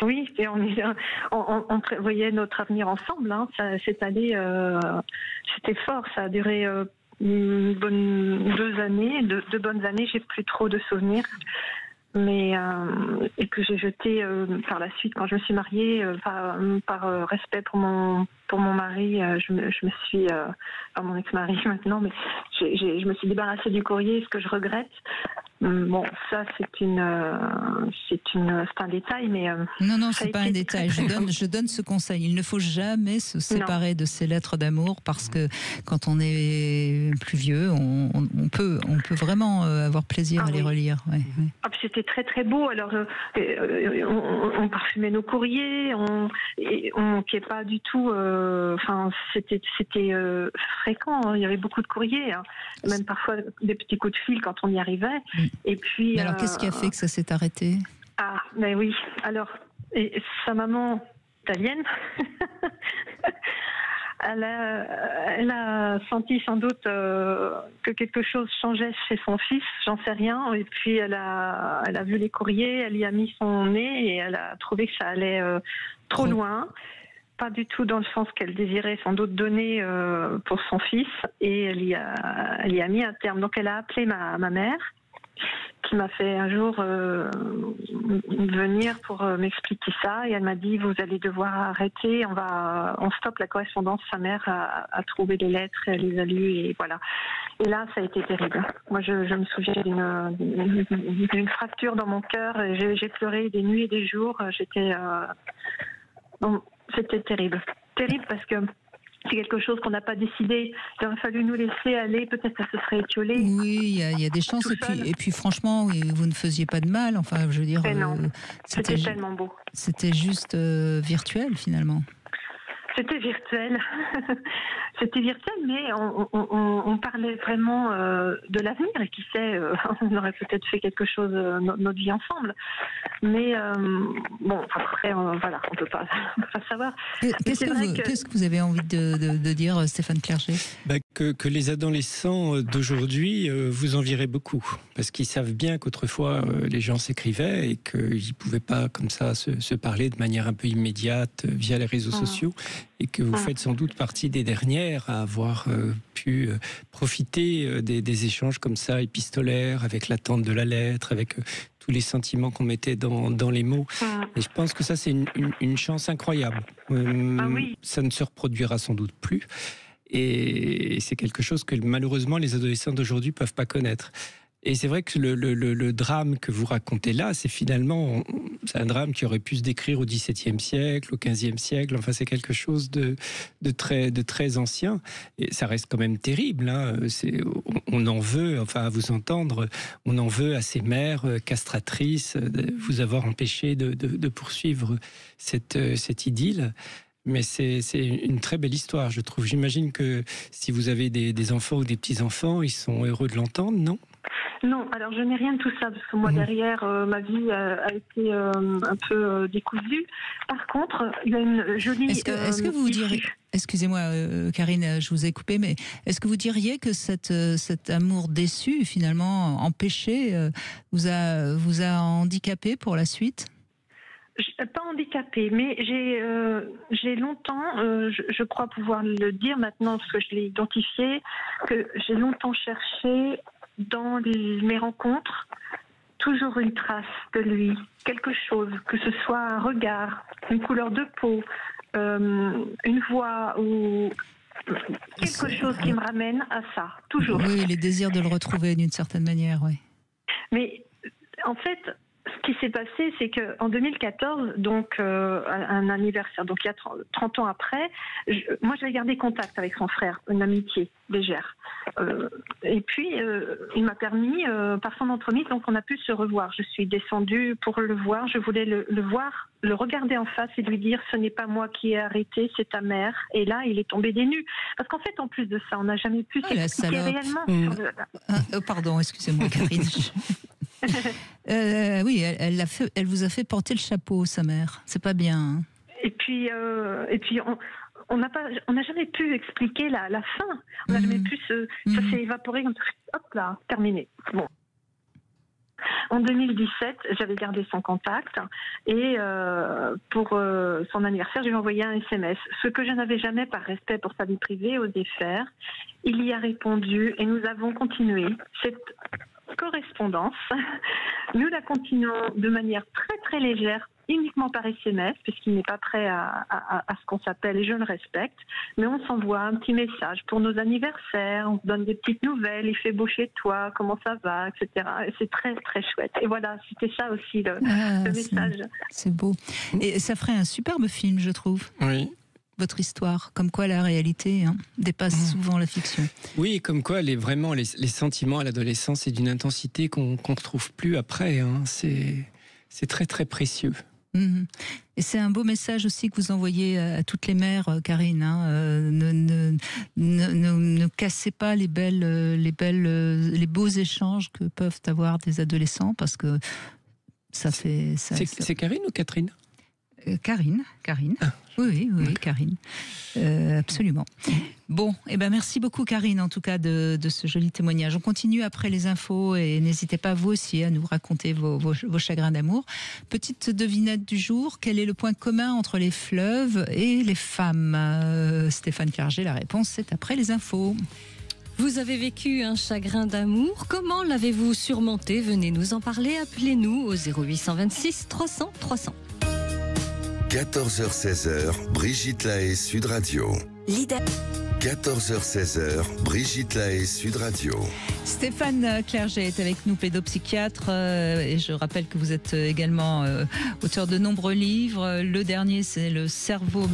Oui, et on prévoyait notre avenir ensemble. Hein. Cette année, c'était fort. Ça a duré 2 années, 2 bonnes années. J'ai plus trop de souvenirs. Mais et que j'ai jeté par la suite quand je me suis mariée par respect pour mon mari, je me suis mon ex-mari maintenant, mais je me suis débarrassée du courrier, ce que je regrette. Bon, ça c'est un détail, mais non, c'est pas un détail. Je donne ce conseil. Il ne faut jamais se séparer de ces lettres d'amour parce que quand on est plus vieux, on peut vraiment avoir plaisir à les relire. Ouais. Ah, c'était très très beau. Alors on parfumait nos courriers, on manquait pas du tout. Enfin, c'était fréquent. Hein. Il y avait beaucoup de courriers, hein. Même parfois des petits coups de fil quand on y arrivait. Et puis. Mais alors, qu'est-ce qui a fait que ça s'est arrêté ? Ah, mais oui. Alors, sa maman italienne. Elle a senti sans doute que quelque chose changeait chez son fils, j'en sais rien. Et puis elle a vu les courriers, elle y a mis son nez et elle a trouvé que ça allait trop loin. Pas du tout dans le sens qu'elle désirait sans doute donner pour son fils. Et elle y a mis un terme. Donc elle a appelé ma mère, qui m'a fait un jour venir pour m'expliquer ça, et elle m'a dit vous allez devoir arrêter, on stoppe la correspondance. Sa mère a trouvé les lettres, elle les a lues et voilà. Et là ça a été terrible. Moi je me souviens d'une fracture dans mon cœur, j'ai pleuré des nuits et des jours, c'était terrible parce que c'est quelque chose qu'on n'a pas décidé. Il aurait fallu nous laisser aller, peut-être ça se serait étiolé. Oui, il y a des chances. Et puis franchement, vous ne faisiez pas de mal. Enfin, je veux dire, c'était tellement beau. C'était juste virtuel finalement. C'était virtuel. C'était virtuel, mais on parlait vraiment de l'avenir. Et qui sait, on aurait peut-être fait quelque chose notre vie ensemble. Mais bon, après, voilà, on peut pas savoir. Qu'est-ce que vous avez envie de dire, Stéphane Clerget ? Que les adolescents d'aujourd'hui vous envieraient beaucoup. Parce qu'ils savent bien qu'autrefois, les gens s'écrivaient et qu'ils ne pouvaient pas comme ça se parler de manière un peu immédiate via les réseaux sociaux. Et que vous faites sans doute partie des dernières à avoir pu profiter des échanges comme ça, épistolaires, avec l'attente de la lettre, avec tous les sentiments qu'on mettait dans les mots. Et je pense que ça, c'est une chance incroyable. Ça ne se reproduira sans doute plus. Et c'est quelque chose que malheureusement les adolescents d'aujourd'hui ne peuvent pas connaître. Et c'est vrai que le drame que vous racontez là, c'est un drame qui aurait pu se décrire au XVIIe siècle, au XVe siècle. Enfin, c'est quelque chose de très ancien. Et ça reste quand même terrible. Hein. On en veut, enfin, à vous entendre, on en veut à ces mères castratrices de vous avoir empêché de poursuivre cette idylle. Mais c'est une très belle histoire, je trouve. J'imagine que si vous avez des enfants ou des petits-enfants, ils sont heureux de l'entendre, non ? Non, alors je n'ai rien de tout ça, parce que moi derrière, ma vie a été un peu décousue. Par contre, il y a une jolie... Est-ce que vous diriez... Excusez-moi, Karine, je vous ai coupé, mais est-ce que vous diriez que cet amour déçu, finalement, empêché, vous a handicapé pour la suite ? Pas handicapée, mais j'ai longtemps, je crois pouvoir le dire maintenant, parce que je l'ai identifié, que j'ai longtemps cherché dans mes rencontres, toujours une trace de lui, quelque chose, que ce soit un regard, une couleur de peau, une voix ou quelque chose qui me ramène à ça, toujours. Oui, les désirs de le retrouver d'une certaine manière, oui. Mais en fait, ce qui s'est passé, c'est qu'en 2014, donc un anniversaire, donc il y a 30 ans après, moi j'avais gardé contact avec son frère, une amitié légère. Et puis, il m'a permis, par son entremise, donc on a pu se revoir. Je suis descendue pour le voir, je voulais le voir, le regarder en face et lui dire « ce n'est pas moi qui ai arrêté, c'est ta mère ». Et là, il est tombé des nues. Parce qu'en fait, en plus de ça, on n'a jamais pu s'expliquer réellement. Pardon, excusez-moi, Karine. Oui, elle vous a fait porter le chapeau, sa mère. C'est pas bien. Hein. Et puis on n'a jamais pu expliquer la fin. On n'a jamais pu ça s'est évaporé comme hop là, terminé. Bon. En 2017, j'avais gardé son contact et pour son anniversaire, je lui ai envoyé un SMS. Ce que je n'avais jamais, par respect pour sa vie privée, osé faire. Il y a répondu et nous avons continué cette correspondance. Nous la continuons de manière très très légère, uniquement par SMS, puisqu'il n'est pas prêt à ce qu'on s'appelle et je le respecte, mais on s'envoie un petit message pour nos anniversaires, on se donne des petites nouvelles, il fait beau chez toi, comment ça va, etc. Et c'est très très chouette. Et voilà, c'était ça aussi le message. C'est beau. Et ça ferait un superbe film, je trouve. Oui. Votre histoire, comme quoi la réalité dépasse souvent la fiction. Oui, comme quoi les sentiments à l'adolescence, c'est d'une intensité qu'on ne retrouve plus après. Hein. C'est très très précieux. Et c'est un beau message aussi que vous envoyez à toutes les mères, Karine. Hein. Ne cassez pas les beaux échanges que peuvent avoir des adolescents, parce que ça fait... C'est Karine ou Catherine ? Karine. Oui, Karine. Absolument. Bon, merci beaucoup, Karine, en tout cas, de ce joli témoignage. On continue après les infos et n'hésitez pas, vous aussi, à nous raconter vos chagrins d'amour. Petite devinette du jour, quel est le point commun entre les fleuves et les femmes ? Stéphane Clerget, la réponse, c'est après les infos. Vous avez vécu un chagrin d'amour. Comment l'avez-vous surmonté ? Venez nous en parler. Appelez-nous au 0826 300 300. 14h-16h, Brigitte Lahaie, Sud Radio. 14h-16h, Brigitte Lahaie, Sud Radio. Stéphane Clerget est avec nous, pédopsychiatre, et je rappelle que vous êtes également auteur de nombreux livres. Le dernier, c'est Le cerveau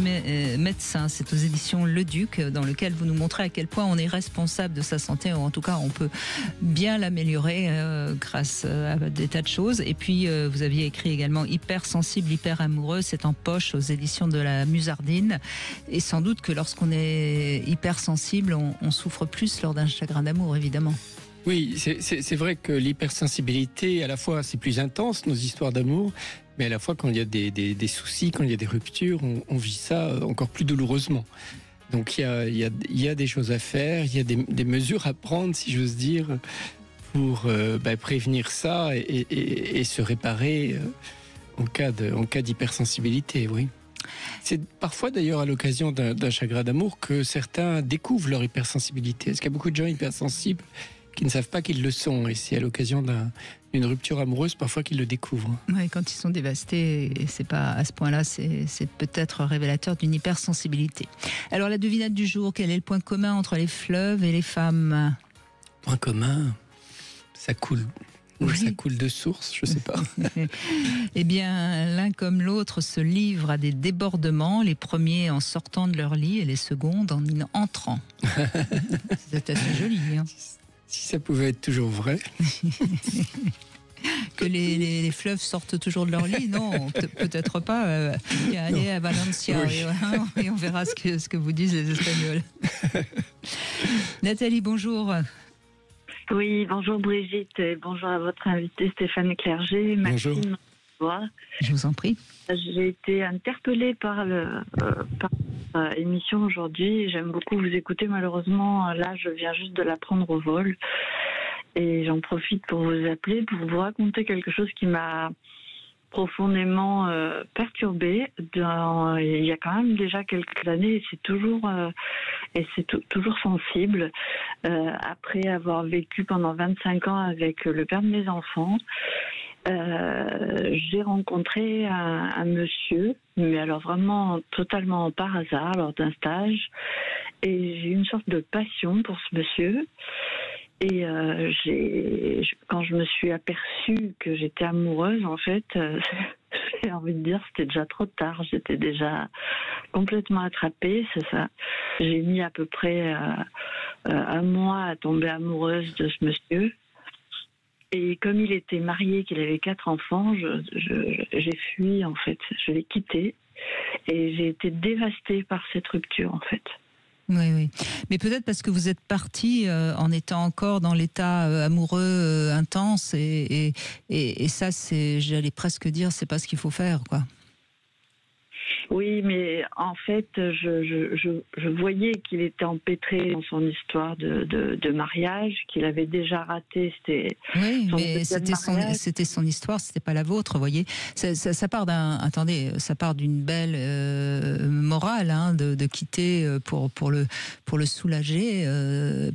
médecin, c'est aux éditions Le Duc, dans lequel vous nous montrez à quel point on est responsable de sa santé, ou en tout cas on peut bien l'améliorer grâce à des tas de choses. Et puis vous aviez écrit également Hypersensible, hyper amoureux, c'est en poche aux éditions de la Musardine. Et sans doute que lorsqu'on est hypersensible, on souffre plus lors d'un chagrin d'amour, évidemment. Oui, c'est vrai que l'hypersensibilité, à la fois, c'est plus intense, nos histoires d'amour, mais à la fois, quand il y a des soucis, quand il y a des ruptures, on vit ça encore plus douloureusement. Donc, il y a des choses à faire, il y a des mesures à prendre, si j'ose dire, pour prévenir ça et se réparer en cas d'hypersensibilité, oui. C'est parfois d'ailleurs à l'occasion d'un chagrin d'amour que certains découvrent leur hypersensibilité. Parce qu'il y a beaucoup de gens hypersensibles qui ne savent pas qu'ils le sont. Et c'est à l'occasion d'une rupture amoureuse parfois qu'ils le découvrent. Oui, quand ils sont dévastés, et c'est pas à ce point-là, c'est peut-être révélateur d'une hypersensibilité. Alors la devinette du jour, quel est le point commun entre les fleuves et les femmes ? Point commun, ça coule. Ou ça coule de source, je ne sais pas. Eh bien, l'un comme l'autre se livrent à des débordements, les premiers en sortant de leur lit et les secondes en y entrant. C'est assez joli. Hein. Si ça pouvait être toujours vrai. Que les fleuves sortent toujours de leur lit, non, peut-être pas. Allez à Valencia, oui. Et on verra ce que vous disent les Espagnols. Nathalie, bonjour. Oui, bonjour Brigitte et bonjour à votre invité Stéphane Clerget. Maxime, bonjour. Je vous en prie. J'ai été interpellée par l'émission aujourd'hui. J'aime beaucoup vous écouter. Malheureusement, là, je viens juste de la prendre au vol. Et j'en profite pour vous appeler, pour vous raconter quelque chose qui m'a profondément perturbée. Il y a quand même déjà quelques années, et c'est toujours sensible. Après avoir vécu pendant 25 ans avec le père de mes enfants, j'ai rencontré un monsieur, mais alors vraiment totalement par hasard lors d'un stage, et j'ai eu une sorte de passion pour ce monsieur. Et quand je me suis aperçue que j'étais amoureuse, en fait, j'ai envie de dire c'était déjà trop tard. J'étais déjà complètement attrapée, c'est ça. J'ai mis à peu près 1 mois à tomber amoureuse de ce monsieur. Et comme il était marié, qu'il avait 4 enfants, j'ai fui, en fait. Je l'ai quitté et j'ai été dévastée par cette rupture, en fait. Oui, oui. Mais peut-être parce que vous êtes partie en étant encore dans l'état amoureux intense et ça, j'allais presque dire, c'est pas ce qu'il faut faire, quoi. Oui, mais en fait, je voyais qu'il était empêtré dans son histoire de mariage, qu'il avait déjà raté. Oui, mais c'était son histoire, c'était pas la vôtre, vous voyez. Ça part ça part d'une belle morale, hein, de quitter pour le soulager.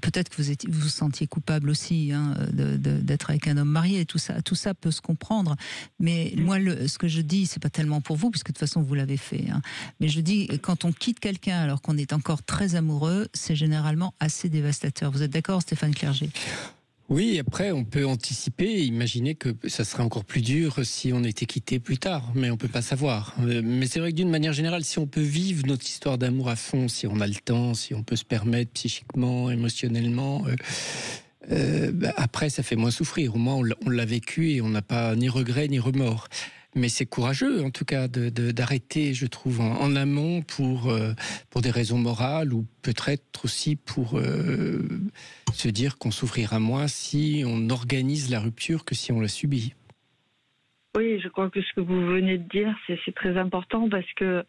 Peut-être que vous vous sentiez coupable aussi, hein, d'être avec un homme marié. Tout ça peut se comprendre. Mais moi, ce que je dis, c'est pas tellement pour vous, puisque de toute façon vous l'avez fait. Hein. Mais je dis, quand on quitte quelqu'un alors qu'on est encore très amoureux, c'est généralement assez dévastateur. Vous êtes d'accord, Stéphane Clerget ? Oui, après, on peut anticiper et imaginer que ça serait encore plus dur si on était quitté plus tard, mais on peut pas savoir. Mais c'est vrai que d'une manière générale, si on peut vivre notre histoire d'amour à fond, si on a le temps, si on peut se permettre psychiquement, émotionnellement, après, ça fait moins souffrir. Au moins, on l'a vécu et on n'a pas ni regret ni remords. Mais c'est courageux, en tout cas, d'arrêter, je trouve, en amont pour des raisons morales ou peut-être aussi pour se dire qu'on souffrira moins si on organise la rupture que si on la subit. Oui, je crois que ce que vous venez de dire, c'est très important parce que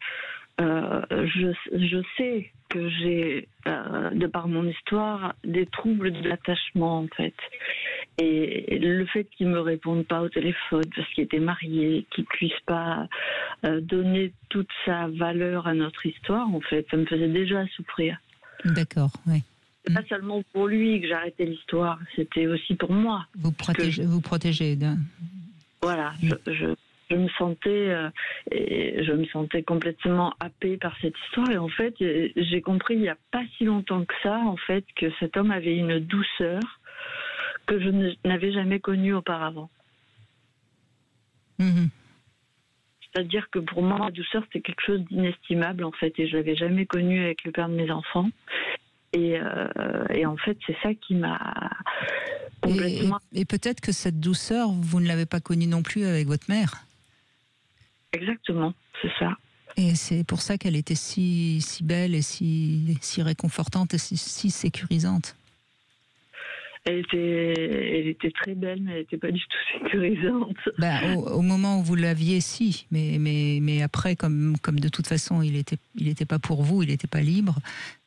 je sais que j'ai, de par mon histoire, des troubles de l'attachement, en fait. Et le fait qu'il me réponde pas au téléphone parce qu'il était marié, qu'il puisse pas donner toute sa valeur à notre histoire, en fait, ça me faisait déjà souffrir. D'accord, oui. C'est pas seulement pour lui que j'arrêtais l'histoire, c'était aussi pour moi. Vous protégez. Voilà, je me sentais complètement happée par cette histoire et en fait, j'ai compris il n'y a pas si longtemps que ça, en fait, que cet homme avait une douceur que je n'avais jamais connue auparavant. Mmh. C'est-à-dire que pour moi, la douceur, c'était quelque chose d'inestimable, en fait, et je l'avais jamais connue avec le père de mes enfants. Et en fait, c'est ça qui m'a complètement... Et peut-être que cette douceur, vous ne l'avez pas connue non plus avec votre mère. Exactement, c'est ça. Et c'est pour ça qu'elle était si belle et si réconfortante et si sécurisante. Elle était très belle, mais elle n'était pas du tout sécurisante. Au moment où vous l'aviez, si. Mais après, comme de toute façon, il était pas pour vous, il n'était pas libre.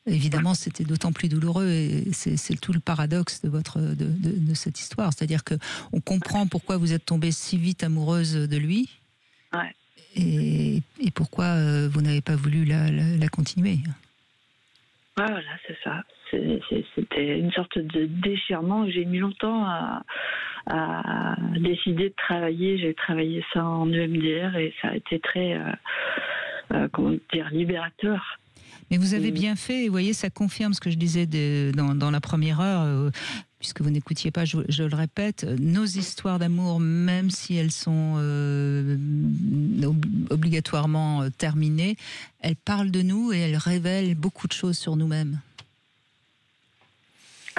Évidemment, c'était d'autant plus douloureux. Et c'est tout le paradoxe de cette histoire. C'est-à-dire qu'on comprend pourquoi vous êtes tombée si vite amoureuse de lui. Ouais. Et pourquoi vous n'avez pas voulu la continuer. Voilà, c'est ça. C'était une sorte de déchirement. J'ai mis longtemps à décider de travailler. J'ai travaillé ça en EMDR et ça a été très, libérateur. Mais vous avez bien fait, vous voyez, ça confirme ce que je disais dans la première heure, puisque vous n'écoutiez pas, je le répète, nos histoires d'amour, même si elles sont obligatoirement terminées, elles parlent de nous et elles révèlent beaucoup de choses sur nous-mêmes.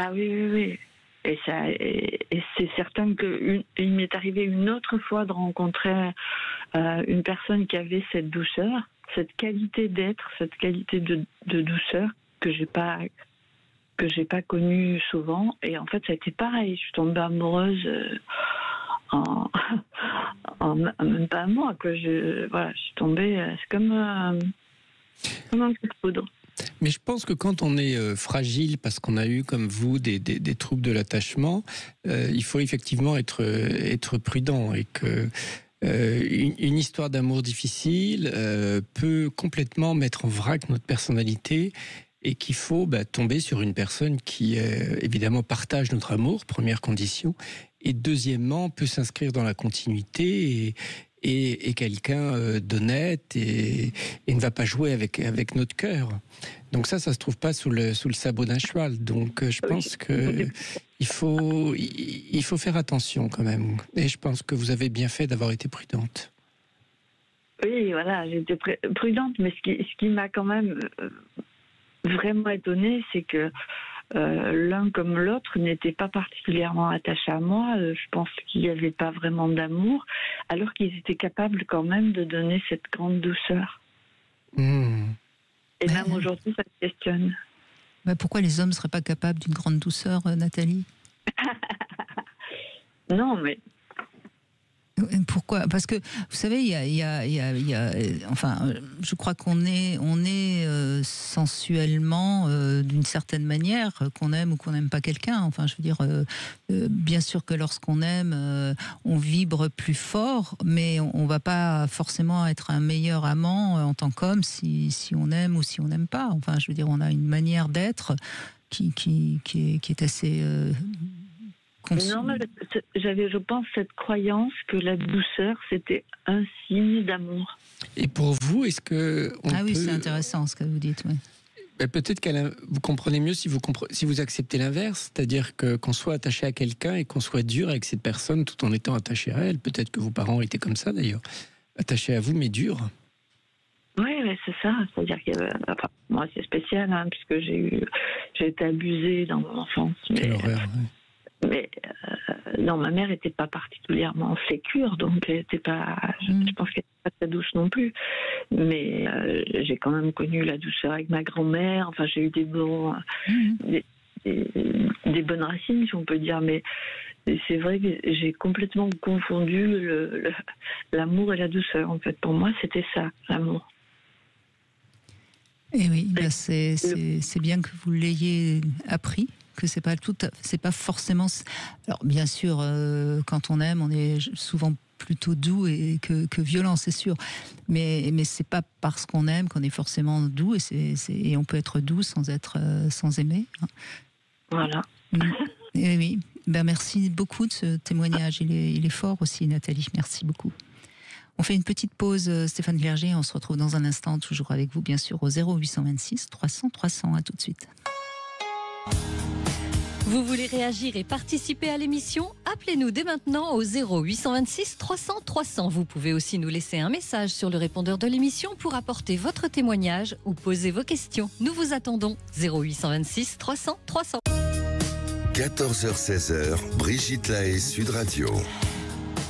Ah oui. Et c'est certain qu'il m'est arrivé une autre fois de rencontrer une personne qui avait cette douceur, cette qualité d'être, cette qualité de douceur que j'ai pas connue souvent. Et en fait, ça a été pareil. Je suis tombée amoureuse en même pas un mois. Je suis tombée. C'est comme un coup de foudre. Mais je pense que quand on est fragile, parce qu'on a eu, comme vous, des troubles de l'attachement, il faut effectivement être prudent et que une histoire d'amour difficile peut complètement mettre en vrac notre personnalité et qu'il faut tomber sur une personne qui, évidemment, partage notre amour, première condition, et deuxièmement, peut s'inscrire dans la continuité et quelqu'un d'honnête et ne va pas jouer avec notre cœur. Donc ça se trouve pas sous le sabot d'un cheval. Donc je pense qu'il faut faire attention quand même. Et je pense que vous avez bien fait d'avoir été prudente. Oui, voilà, j'étais prudente, mais ce qui m'a quand même vraiment étonnée, c'est que l'un comme l'autre n'était pas particulièrement attaché à moi. Je pense qu'il n'y avait pas vraiment d'amour, alors qu'ils étaient capables quand même de donner cette grande douceur. Et même aujourd'hui, ça me questionne. Pourquoi les hommes ne seraient pas capables d'une grande douceur, Nathalie? Non, mais... Pourquoi? Parce que, vous savez, enfin, je crois qu'on est sensuellement, d'une certaine manière, qu'on aime ou qu'on n'aime pas quelqu'un. Enfin, je veux dire, bien sûr que lorsqu'on aime, on vibre plus fort, mais on va pas forcément être un meilleur amant en tant qu'homme si on aime ou si on n'aime pas. Enfin, je veux dire, on a une manière d'être qui est assez... Non, mais j'avais, je pense, cette croyance que la douceur, c'était un signe d'amour. Et pour vous, est-ce que... oui, c'est intéressant ce que vous dites, oui. Peut-être que vous comprenez mieux si vous acceptez l'inverse, c'est-à-dire qu'on soit attaché à quelqu'un et qu'on soit dur avec cette personne tout en étant attaché à elle. Peut-être que vos parents étaient comme ça, d'ailleurs. Attachés à vous, mais durs. Oui, mais c'est ça. C'est-à-dire que moi, c'est spécial, puisque j'ai été abusée dans mon enfance. Quelle horreur, oui. Mais non, ma mère n'était pas particulièrement sécure, donc elle était pas. Je pense qu'elle n'était pas très douce non plus. Mais j'ai quand même connu la douceur avec ma grand-mère. Enfin, j'ai eu des bonnes racines, si on peut dire. Mais c'est vrai que j'ai complètement confondu l'amour et la douceur. En fait, pour moi, c'était ça, l'amour. Et oui, c'est bien que vous l'ayez appris. Que c'est pas forcément. Alors bien sûr, quand on aime, on est souvent plutôt doux que violent, c'est sûr. Mais c'est pas parce qu'on aime qu'on est forcément doux et on peut être doux sans aimer. Voilà. Et oui. Merci beaucoup de ce témoignage. Il est fort aussi, Nathalie. Merci beaucoup. On fait une petite pause, Stéphane Clerget. On se retrouve dans un instant, toujours avec vous, bien sûr, au 0826 300 300. À tout de suite. Vous voulez réagir et participer à l'émission? Appelez-nous dès maintenant au 0826 300 300. Vous pouvez aussi nous laisser un message sur le répondeur de l'émission pour apporter votre témoignage ou poser vos questions. Nous vous attendons. 0826 300 300. 14h-16h, Brigitte Lahaie, Sud Radio.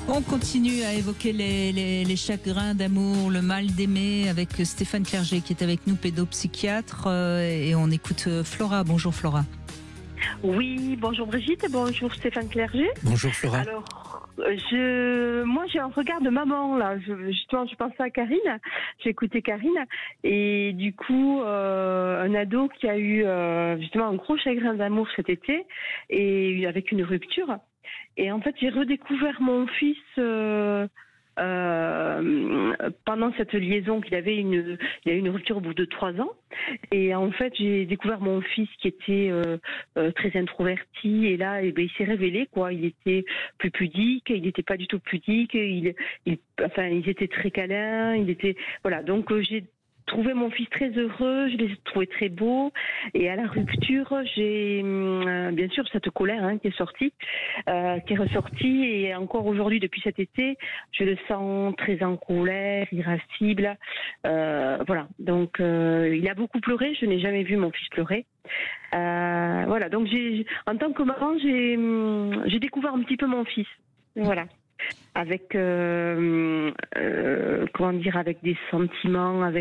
On continue à évoquer les chagrins d'amour, le mal d'aimer avec Stéphane Clerget qui est avec nous, pédopsychiatre. Et on écoute Flora. Bonjour Flora. Oui, bonjour Brigitte, bonjour Stéphane Clerget. Bonjour Flora. Alors, moi j'ai un regard de maman là. Justement, je pensais à Karine. J'ai écouté Karine et du coup, un ado qui a eu justement un gros chagrin d'amour cet été et avec une rupture. Et en fait, j'ai redécouvert mon fils. Pendant cette liaison il a eu une rupture au bout de 3 ans et en fait j'ai découvert mon fils qui était très introverti et là il s'est révélé quoi, il était plus pudique, il n'était pas du tout pudique, ils étaient très câlins, voilà, donc j'ai trouvé mon fils très heureux, je l'ai trouvé très beau et à la rupture j'ai bien sûr cette colère qui est ressortie et encore aujourd'hui depuis cet été je le sens très en colère, irascible, voilà, donc il a beaucoup pleuré, je n'ai jamais vu mon fils pleurer, voilà, donc en tant que maman j'ai découvert un petit peu mon fils, voilà. Avec avec des sentiments,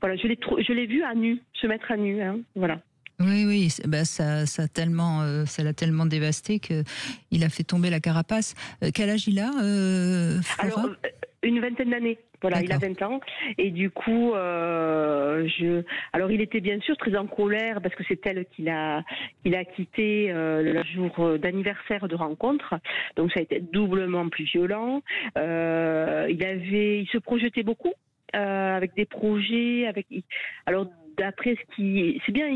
voilà, je l'ai vu à nu, se mettre à nu, voilà. Oui, ça l'a tellement dévasté que il a fait tomber la carapace. Quel âge il a, Flora ? Alors, une vingtaine d'années. Voilà, il a 20 ans. Et du coup, alors il était bien sûr très en colère parce que c'est elle qu'il a quitté le jour d'anniversaire de rencontre. Donc ça a été doublement plus violent. Il se projetait beaucoup avec des projets. Alors d'après c'est bien,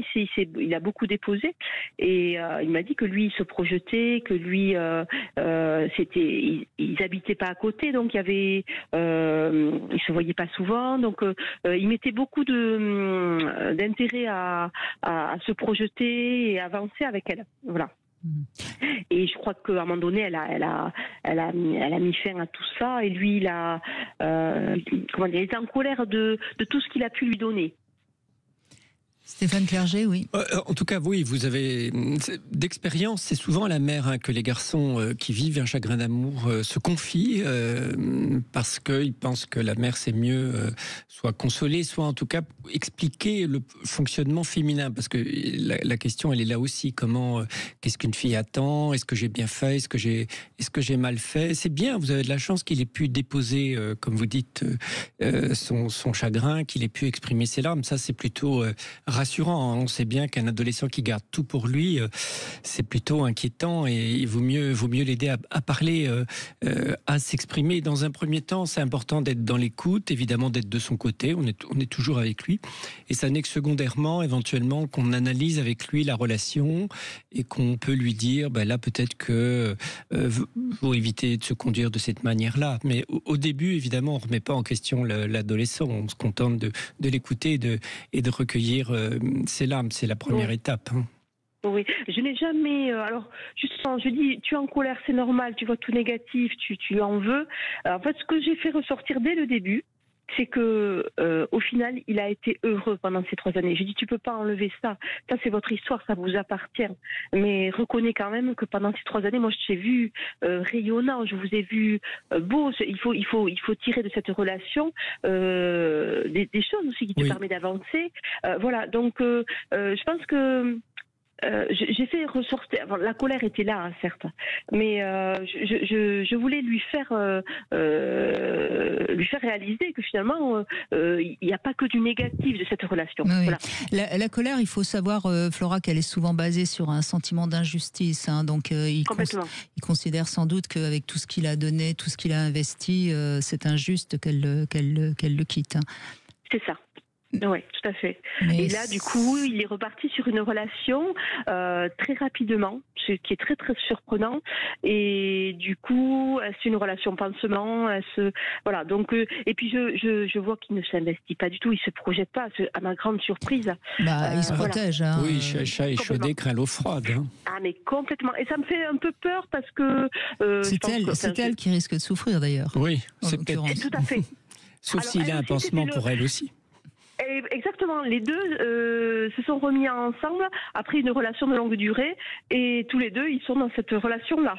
il a beaucoup déposé et il m'a dit que lui il se projetait, que lui ils habitaient pas à côté, donc il y avait ils se voyaient pas souvent, donc il mettait beaucoup d'intérêt à se projeter et avancer avec elle, voilà. Et je crois qu'à un moment donné, elle a mis fin à tout ça et lui il était en colère de tout ce qu'il a pu lui donner. Stéphane Clerget, oui. En tout cas, oui, vous avez d'expérience. C'est souvent à la mère que les garçons qui vivent un chagrin d'amour se confient parce qu'ils pensent que la mère c'est mieux soit consoler, soit en tout cas expliquer le fonctionnement féminin. Parce que la question, elle est là aussi. Qu'est-ce qu'une fille attend? Est-ce que j'ai bien fait? Est-ce que j'ai mal fait? C'est bien. Vous avez de la chance qu'il ait pu déposer, comme vous dites, son chagrin, qu'il ait pu exprimer ses larmes. Ça, c'est plutôt rassurant. On sait bien qu'un adolescent qui garde tout pour lui, c'est plutôt inquiétant et il vaut mieux l'aider à parler, à s'exprimer. Dans un premier temps, c'est important d'être dans l'écoute, évidemment d'être de son côté. On est toujours avec lui. Et ça n'est que secondairement, éventuellement, qu'on analyse avec lui la relation et qu'on peut lui dire, là peut-être que faut éviter de se conduire de cette manière-là. Mais au début, évidemment, on ne remet pas en question l'adolescent. On se contente de l'écouter et de recueillir ses larmes. C'est la première étape. Oui, je n'ai jamais. Alors, justement, je dis, tu es en colère, c'est normal, tu vois tout négatif, tu en veux. En fait, ce que j'ai fait ressortir dès le début, c'est que au final, il a été heureux pendant ces 3 années. J'ai dit, tu peux pas enlever ça. Ça, c'est votre histoire, ça vous appartient. Mais reconnais quand même que pendant ces 3 années, moi, je t'ai vu rayonnant, je vous ai vu beau. Il faut tirer de cette relation des choses aussi qui te permettent d'avancer. Voilà. Donc, je pense que j'ai fait ressortir. La colère était là, certes, mais je voulais lui faire réaliser que finalement, il n'y a pas que du négatif de cette relation. Oui. Voilà. La colère, il faut savoir, Flora, qu'elle est souvent basée sur un sentiment d'injustice. Donc, il considère sans doute qu'avec tout ce qu'il a donné, tout ce qu'il a investi, c'est injuste qu'elle le quitte. C'est ça. Oui, tout à fait. Et là, du coup, il est reparti sur une relation très rapidement, ce qui est très très surprenant. Et du coup, c'est une relation pansement. Voilà. Donc, et puis je vois qu'il ne s'investit pas du tout. Il se projette pas. À ma grande surprise. Il se protège. Hein. Oui, chat échaudé craint l'eau froide. Hein. Ah, mais complètement. Et ça me fait un peu peur parce que c'est elle qui risque de souffrir d'ailleurs. Oui, c'est peut-être. Tout à fait. Sauf s'il a un pansement pour elle aussi. Exactement, les deux se sont remis ensemble après une relation de longue durée et tous les deux ils sont dans cette relation-là.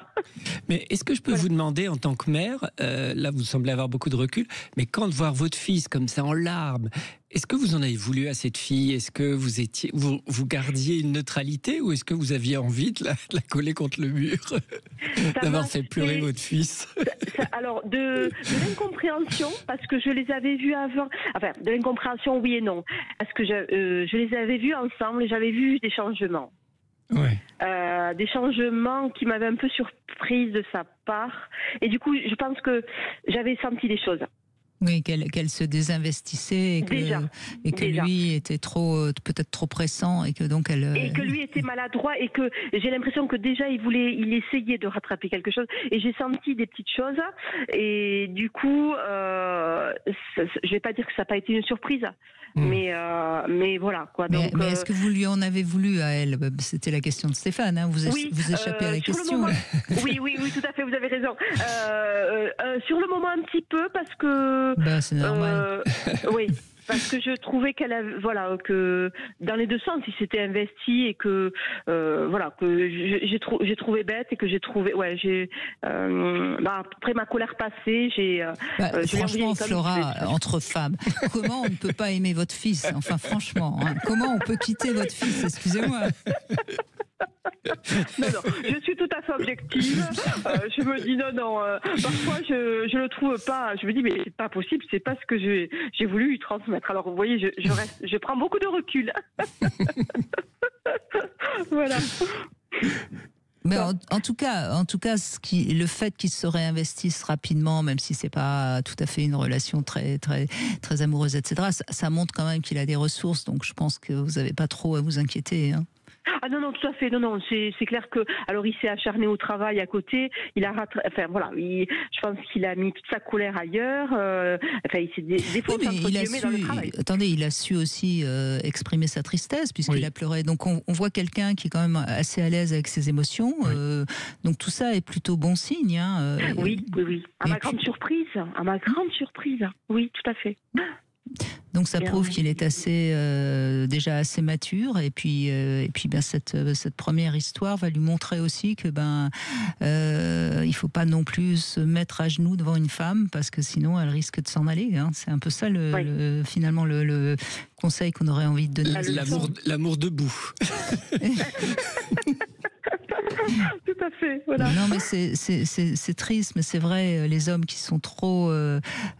Mais est-ce que je peux vous demander en tant que mère, là vous semblez avoir beaucoup de recul, mais quand de voir votre fils comme ça en larmes, est-ce que vous en avez voulu à cette fille? Est-ce que vous gardiez une neutralité ou est-ce que vous aviez envie de la coller contre le mur, d'avoir fait pleurer votre fils? Alors, de l'incompréhension, parce que je les avais vus avant. Enfin, de l'incompréhension, oui et non. Parce que je les avais vus ensemble et j'avais vu des changements. Ouais. Des changements qui m'avaient un peu surprise de sa part. Et du coup, je pense que j'avais senti des choses. Oui, qu'elle se désinvestissait et que lui était peut-être trop pressant et que donc elle. Et que lui était maladroit et que j'ai l'impression que déjà il essayait de rattraper quelque chose et j'ai senti des petites choses et du coup je vais pas dire que ça n'a pas été une surprise. Mais voilà quoi. Donc, mais est-ce que vous lui en avez voulu à elle? C'était la question de Stéphane. Hein. Vous échappez à la question. Moment, oui, tout à fait. Vous avez raison. Sur le moment un petit peu parce que. C'est normal. Oui. Parce que je trouvais que dans les deux sens, il s'était investi et que que j'ai trouvé bête et que j'ai trouvé après ma colère passée, franchement, Flora, entre femmes, comment on ne peut pas aimer votre fils? Enfin, franchement, comment on peut quitter votre fils? Excusez-moi. Non, je suis tout à fait objective. Je me dis non. Parfois, je le trouve pas. Je me dis, mais c'est pas possible, c'est pas ce que j'ai voulu lui transmettre. Alors, vous voyez, je prends beaucoup de recul. Voilà. Mais en tout cas, le fait qu'il se réinvestisse rapidement, même si c'est pas tout à fait une relation très, très, très amoureuse, etc., ça montre quand même qu'il a des ressources. Donc, je pense que vous n'avez pas trop à vous inquiéter. Hein. Ah non, tout à fait. Non, c'est clair que, alors il s'est acharné au travail à côté, je pense qu'il a mis toute sa colère ailleurs, il s'est défoncé entre guillemets dans le travail. Attendez, il a su aussi exprimer sa tristesse puisqu'il a pleuré. Donc on voit quelqu'un qui est quand même assez à l'aise avec ses émotions. Donc tout ça est plutôt bon signe. Hein, oui. À ma grande surprise. Oui, tout à fait. Donc ça prouve qu'il est déjà assez mature et puis cette première histoire va lui montrer aussi que il faut pas non plus se mettre à genoux devant une femme parce que sinon elle risque de s'en aller. Hein. C'est un peu ça finalement le conseil qu'on aurait envie de donner. L'amour debout. Tout à fait, voilà. Non, mais c'est triste, mais c'est vrai, les hommes qui sont trop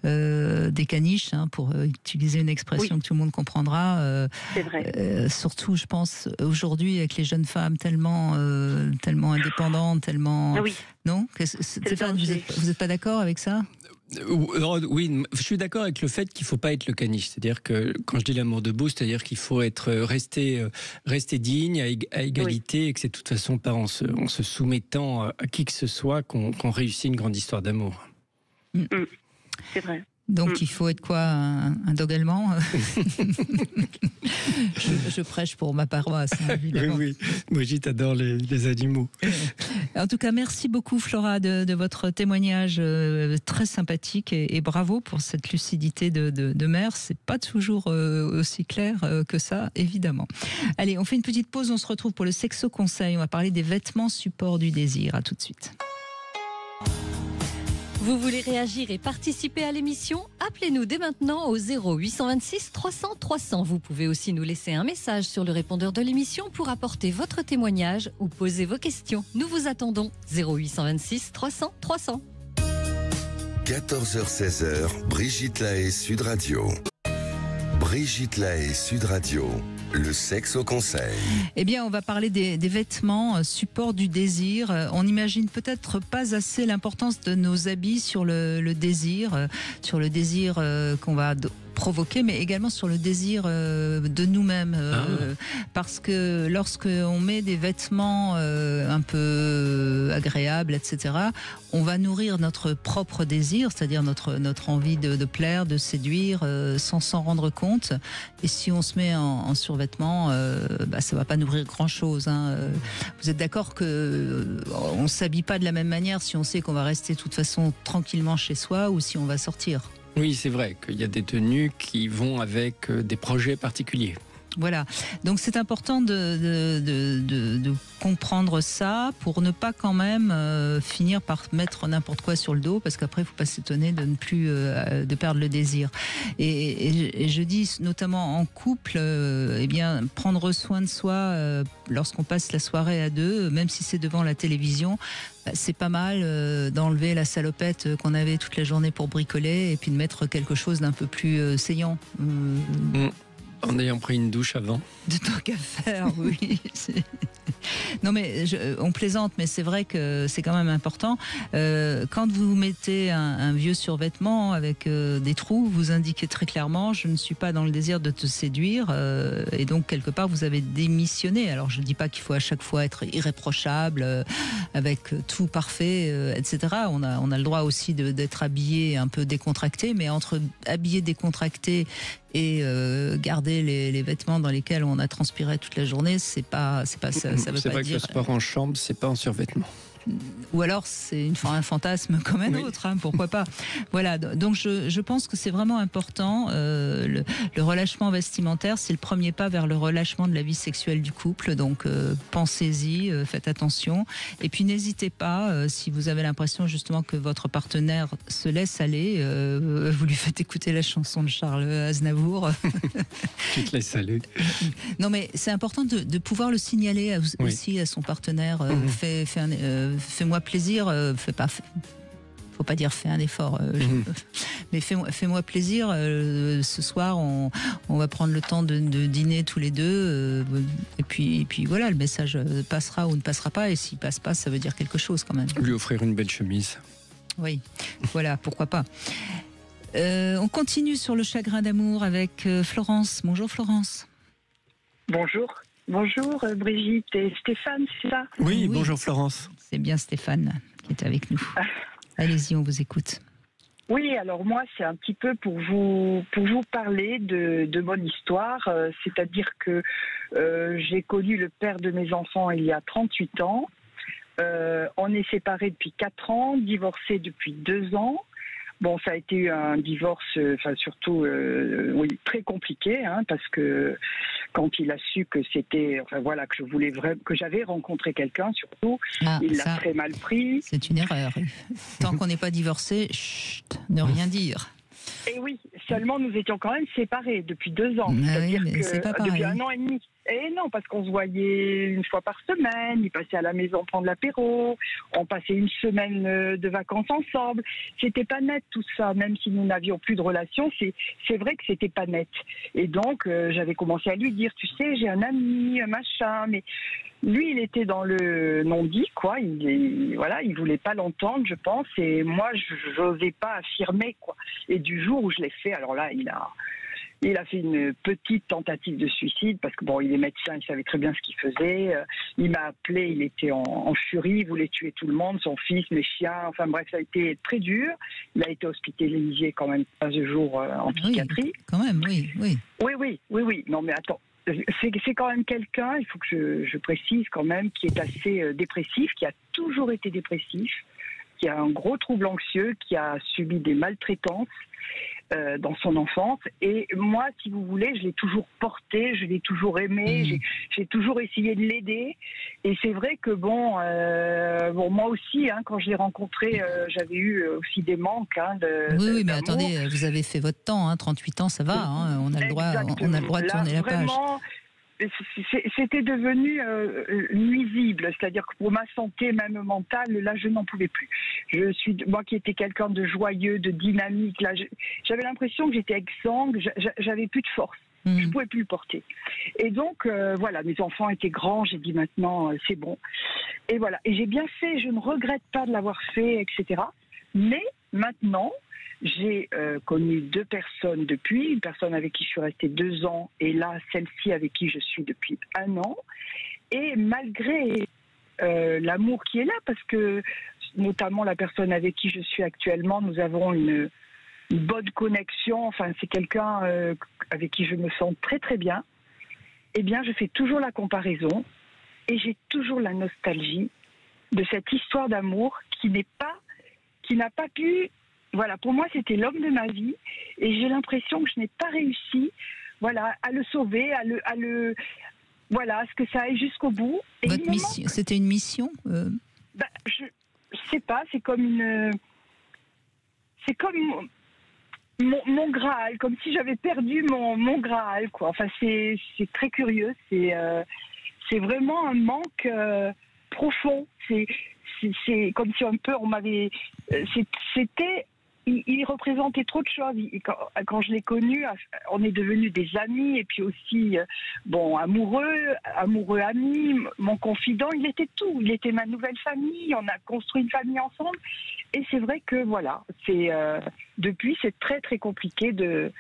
des caniches, hein, pour utiliser une expression que tout le monde comprendra. C'est vrai. Surtout, je pense, aujourd'hui, avec les jeunes femmes tellement indépendantes, tellement... Ah oui. Non, Stéphane, vous n'êtes pas d'accord avec ça ? Oui, je suis d'accord avec le fait qu'il ne faut pas être le caniche. C'est-à-dire que quand je dis l'amour debout, c'est-à-dire qu'il faut rester digne, à égalité, et que c'est de toute façon pas en se soumettant à qui que ce soit qu'on réussit une grande histoire d'amour. C'est vrai. Donc il faut être quoi, un dog allemand? je prêche pour ma paroisse, hein, évidemment. Oui, moi t'adore les animaux. En tout cas, merci beaucoup Flora de votre témoignage très sympathique et bravo pour cette lucidité de mère. C'est pas toujours aussi clair que ça, évidemment. Allez, on fait une petite pause, on se retrouve pour le sexo conseil. On va parler des vêtements support du désir. À tout de suite. Vous voulez réagir et participer à l'émission? Appelez-nous dès maintenant au 0826 300 300. Vous pouvez aussi nous laisser un message sur le répondeur de l'émission pour apporter votre témoignage ou poser vos questions. Nous vous attendons. 0826 300 300. 14h-16h, Brigitte Lahaie, Sud Radio. Brigitte Lahaie, Sud Radio. Le sexe au conseil. Eh bien, on va parler des vêtements support du désir. On n'imagine peut-être pas assez l'importance de nos habits sur le désir qu'on va provoquer, mais également sur le désir de nous-mêmes. Parce que lorsqu'on met des vêtements un peu agréables, etc., on va nourrir notre propre désir, c'est-à-dire notre envie de plaire, de séduire, sans s'en rendre compte. Et si on se met en survêtement, ça va pas nourrir grand-chose. Hein. Vous êtes d'accord que on s'habille pas de la même manière si on sait qu'on va rester de toute façon tranquillement chez soi ou si on va sortir. Oui, c'est vrai qu'il y a des tenues qui vont avec des projets particuliers. Voilà, donc c'est important de comprendre ça pour ne pas quand même finir par mettre n'importe quoi sur le dos, parce qu'après il ne faut pas s'étonner de ne plus de perdre le désir. Et je dis notamment en couple, prendre soin de soi lorsqu'on passe la soirée à deux, même si c'est devant la télévision. C'est pas mal d'enlever la salopette qu'on avait toute la journée pour bricoler et puis de mettre quelque chose d'un peu plus saillant. En ayant pris une douche avant. De tant qu'à faire, oui. Non mais on plaisante, mais c'est vrai que c'est quand même important. Quand vous mettez un vieux survêtement avec des trous, vous indiquez très clairement: je ne suis pas dans le désir de te séduire, et donc quelque part vous avez démissionné. Alors je ne dis pas qu'il faut à chaque fois être irréprochable, avec tout parfait, etc. On a le droit aussi d'être habillé un peu décontracté, mais entre habillé décontracté et garder les vêtements dans lesquels on a transpiré toute la journée, c'est pas ça veut c'est pas vrai dire. Que le sport en chambre, c'est pas en survêtement. ou alors c'est un fantasme comme un autre, hein, pourquoi pas. Voilà, donc je pense que c'est vraiment important. Le relâchement vestimentaire, c'est le premier pas vers le relâchement de la vie sexuelle du couple. Donc pensez-y, faites attention. Et puis n'hésitez pas, si vous avez l'impression justement que votre partenaire se laisse aller, vous lui faites écouter la chanson de Charles Aznavour. Tu te laisses aller. Non, mais c'est important de pouvoir le signaler aussi à son partenaire. Fais-moi plaisir, faut pas dire fais un effort, mais fais-moi plaisir. Ce soir, on va prendre le temps de dîner tous les deux. Et puis voilà, le message passera ou ne passera pas. Et s'il passe pas, ça veut dire quelque chose quand même. Lui offrir une belle chemise. Oui, voilà, pourquoi pas. On continue sur le chagrin d'amour avec Florence. Bonjour Florence. Bonjour. Bonjour Brigitte et Stéphane, c'est ça ? Oui, bonjour Florence. C'est bien Stéphane qui est avec nous. Allez-y, on vous écoute. Oui, alors moi, c'est un petit peu pour vous parler de mon histoire. C'est-à-dire que j'ai connu le père de mes enfants il y a 38 ans. On est séparés depuis 4 ans, divorcés depuis 2 ans. Bon, ça a été un divorce, surtout, très compliqué, hein, parce que quand il a su que c'était, que je voulais que j'avais rencontré quelqu'un, surtout, il l'a très mal pris. C'est une erreur. Tant qu'on n'est pas divorcé, ne rien dire. Et oui, seulement nous étions quand même séparés depuis 2 ans. C'est-à-dire que depuis 1 an et demi. Et non, parce qu'on se voyait une fois par semaine, il passait à la maison prendre l'apéro, on passait une semaine de vacances ensemble. C'était pas net tout ça, même si nous n'avions plus de relation, c'est vrai que c'était pas net. Et donc, j'avais commencé à lui dire, tu sais, j'ai un ami, machin, mais lui, il était dans le non-dit, quoi. Il voulait pas l'entendre, je pense, et moi, je n'osais pas affirmer, quoi. Et du jour où je l'ai fait, alors là, il a fait une petite tentative de suicide parce que il est médecin, il savait très bien ce qu'il faisait. Il m'a appelé, il était en furie, il voulait tuer tout le monde, son fils, mes chiens. Enfin bref, ça a été très dur. Il a été hospitalisé quand même 15 jours en psychiatrie. Quand même, oui. Oui. Non mais attends. C'est quand même quelqu'un, il faut que je précise quand même, qui est assez dépressif, qui a toujours été dépressif, qui a un gros trouble anxieux, qui a subi des maltraitances dans son enfance. Et moi, si vous voulez, je l'ai toujours porté, je l'ai toujours aimé, j'ai toujours essayé de l'aider. Et c'est vrai que moi aussi, hein, quand je l'ai rencontré, j'avais eu aussi des manques. Hein, oui, mais attendez, vous avez fait votre temps, hein, 38 ans, ça va, hein, on a le droit de tourner la page. C'était devenu nuisible, c'est-à-dire que pour ma santé même mentale, là je n'en pouvais plus. Moi qui étais quelqu'un de joyeux, de dynamique, là j'avais l'impression que j'étais exsangue, j'avais plus de force, je pouvais plus le porter. Et donc mes enfants étaient grands, j'ai dit maintenant c'est bon. Et voilà, et j'ai bien fait, je ne regrette pas de l'avoir fait, etc. Mais maintenant, j'ai connu 2 personnes depuis, une personne avec qui je suis restée 2 ans et là, celle-ci avec qui je suis depuis 1 an. Et malgré l'amour qui est là, parce que notamment la personne avec qui je suis actuellement, nous avons une bonne connexion, c'est quelqu'un avec qui je me sens très très bien, eh bien je fais toujours la comparaison et j'ai toujours la nostalgie de cette histoire d'amour qui n'a pas pu... Voilà, pour moi, c'était l'homme de ma vie et j'ai l'impression que je n'ai pas réussi à le sauver, à ce que ça aille jusqu'au bout. Et votre mission, c'était une mission je sais pas, c'est comme mon Graal, comme si j'avais perdu mon Graal, quoi. c'est très curieux, c'est vraiment un manque profond. C'est comme si un peu on m'avait... Il représentait trop de choses. Quand je l'ai connu, on est devenus des amis et puis aussi, amoureux amis, mon confident, il était tout. Il était ma nouvelle famille, on a construit une famille ensemble. Et c'est vrai que depuis, c'est très très compliqué de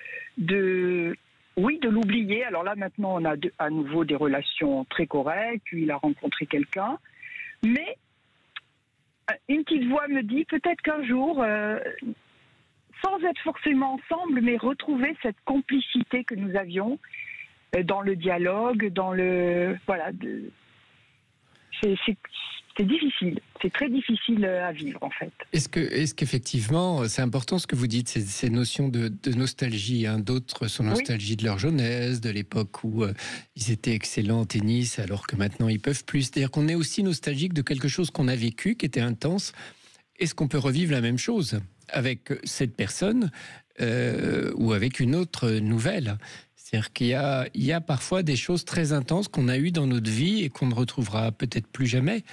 l'oublier. Alors là, maintenant, on a à nouveau des relations très correctes, puis il a rencontré quelqu'un. Mais une petite voix me dit peut-être qu'un jour... sans être forcément ensemble, mais retrouver cette complicité que nous avions dans le dialogue, dans le... c'est difficile. C'est très difficile à vivre, en fait. Est-ce qu'effectivement, c'est important ce que vous dites, ces notions de nostalgie, hein. D'autres sont nostalgie de leur jeunesse, de l'époque où ils étaient excellents en tennis, alors que maintenant ils peuvent plus. C'est-à-dire qu'on est aussi nostalgique de quelque chose qu'on a vécu, qui était intense. Est-ce qu'on peut revivre la même chose avec cette personne ou avec une autre nouvelle ? C'est-à-dire qu'il y a parfois des choses très intenses qu'on a eues dans notre vie et qu'on ne retrouvera peut-être plus jamais.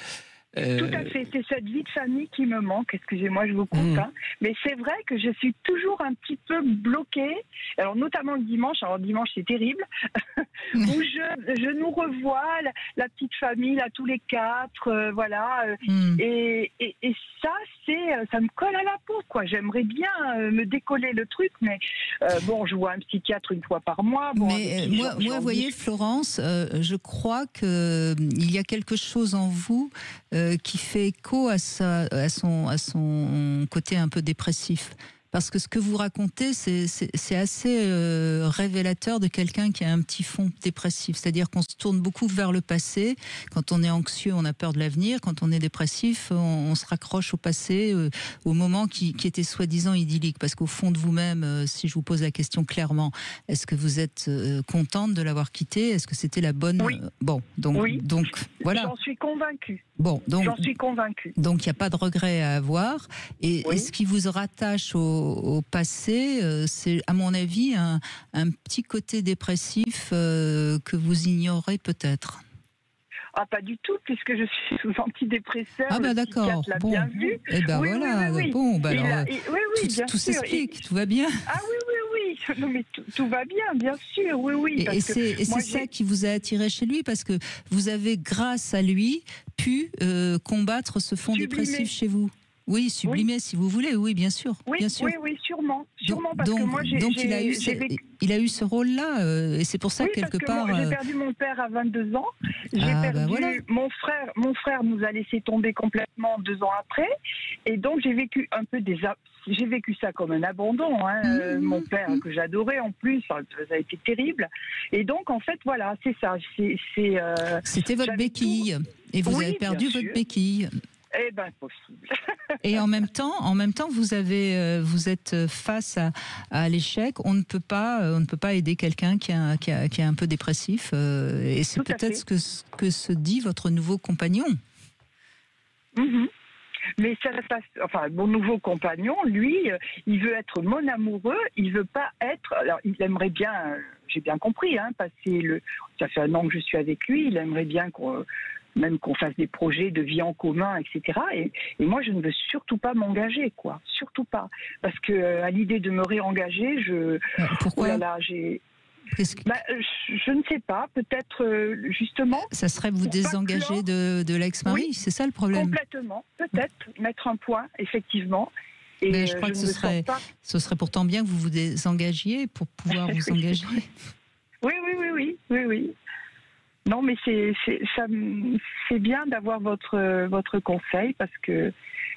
Tout à fait, c'est cette vie de famille qui me manque, excusez-moi, je vous coupe, hein. Mais c'est vrai que je suis toujours un petit peu bloquée, alors notamment le dimanche, alors dimanche c'est terrible, où je nous revois, la petite famille, là, tous les quatre, voilà, et ça me colle à la peau, quoi. J'aimerais bien me décoller le truc, mais bon, je vois un psychiatre une fois par mois. Bon, mais moi, vous voyez, Florence, je crois qu'il y a quelque chose en vous qui fait écho à son côté un peu dépressif. Parce que ce que vous racontez, c'est assez révélateur de quelqu'un qui a un petit fond dépressif. C'est-à-dire qu'on se tourne beaucoup vers le passé. Quand on est anxieux, on a peur de l'avenir. Quand on est dépressif, on se raccroche au passé, au moment qui était soi-disant idyllique. Parce qu'au fond de vous-même, si je vous pose la question clairement, est-ce que vous êtes contente de l'avoir quitté ? Est-ce que c'était la bonne... Oui. Bon, donc voilà. J'en suis convaincue. Bon, donc, j'en suis convaincue. Donc il n'y a pas de regret à avoir. Et ce qui vous rattache au passé, c'est à mon avis un petit côté dépressif que vous ignorez peut-être. Ah, pas du tout, puisque je suis sous antidépresseur. Ah, bah d'accord. L'a bien vu. Eh ben voilà. Oui. Bon, bah alors, tout sûr. s'explique, tout va bien. Ah oui. Non, mais tout va bien sûr, oui. Et c'est ça qui vous a attiré chez lui, parce que vous avez, grâce à lui, pu combattre ce fond dépressif chez vous. Oui, sublimer si vous voulez, oui, bien sûr. Oui, bien sûr. Oui, sûrement. Parce que moi, il a eu ce rôle-là, et c'est pour ça que quelque part. Moi, j'ai perdu mon père à 22 ans. Mon frère nous a laissé tomber complètement 2 ans après, et donc j'ai vécu un peu j'ai vécu ça comme un abandon. Hein. Mon père que j'adorais en plus, ça a été terrible. Et donc en fait, voilà, c'est ça. C'était votre béquille, et vous avez perdu votre béquille. Eh ben, possible. Et en même temps, vous êtes face à l'échec. On ne peut pas aider quelqu'un qui est un peu dépressif. Et c'est peut-être ce que se dit votre nouveau compagnon. Mais ça se passe. Enfin, mon nouveau compagnon, lui, il veut être mon amoureux. Il veut pas être. Alors, il aimerait bien. J'ai bien compris. Ça fait 1 an que je suis avec lui. Il aimerait bien qu'on fasse des projets de vie en commun, etc. Et moi, je ne veux surtout pas m'engager, quoi. Surtout pas. Parce que à l'idée de me réengager, Pourquoi ? Oh là là, je ne sais pas. Peut-être, justement... Ça serait vous désengager de l'ex-mari, c'est ça le problème ? Complètement. Peut-être. Mettre un point, effectivement. Et mais je crois que ce serait pourtant bien que vous vous désengagiez pour pouvoir vous engager. Oui. Non, mais c'est bien d'avoir votre conseil, parce que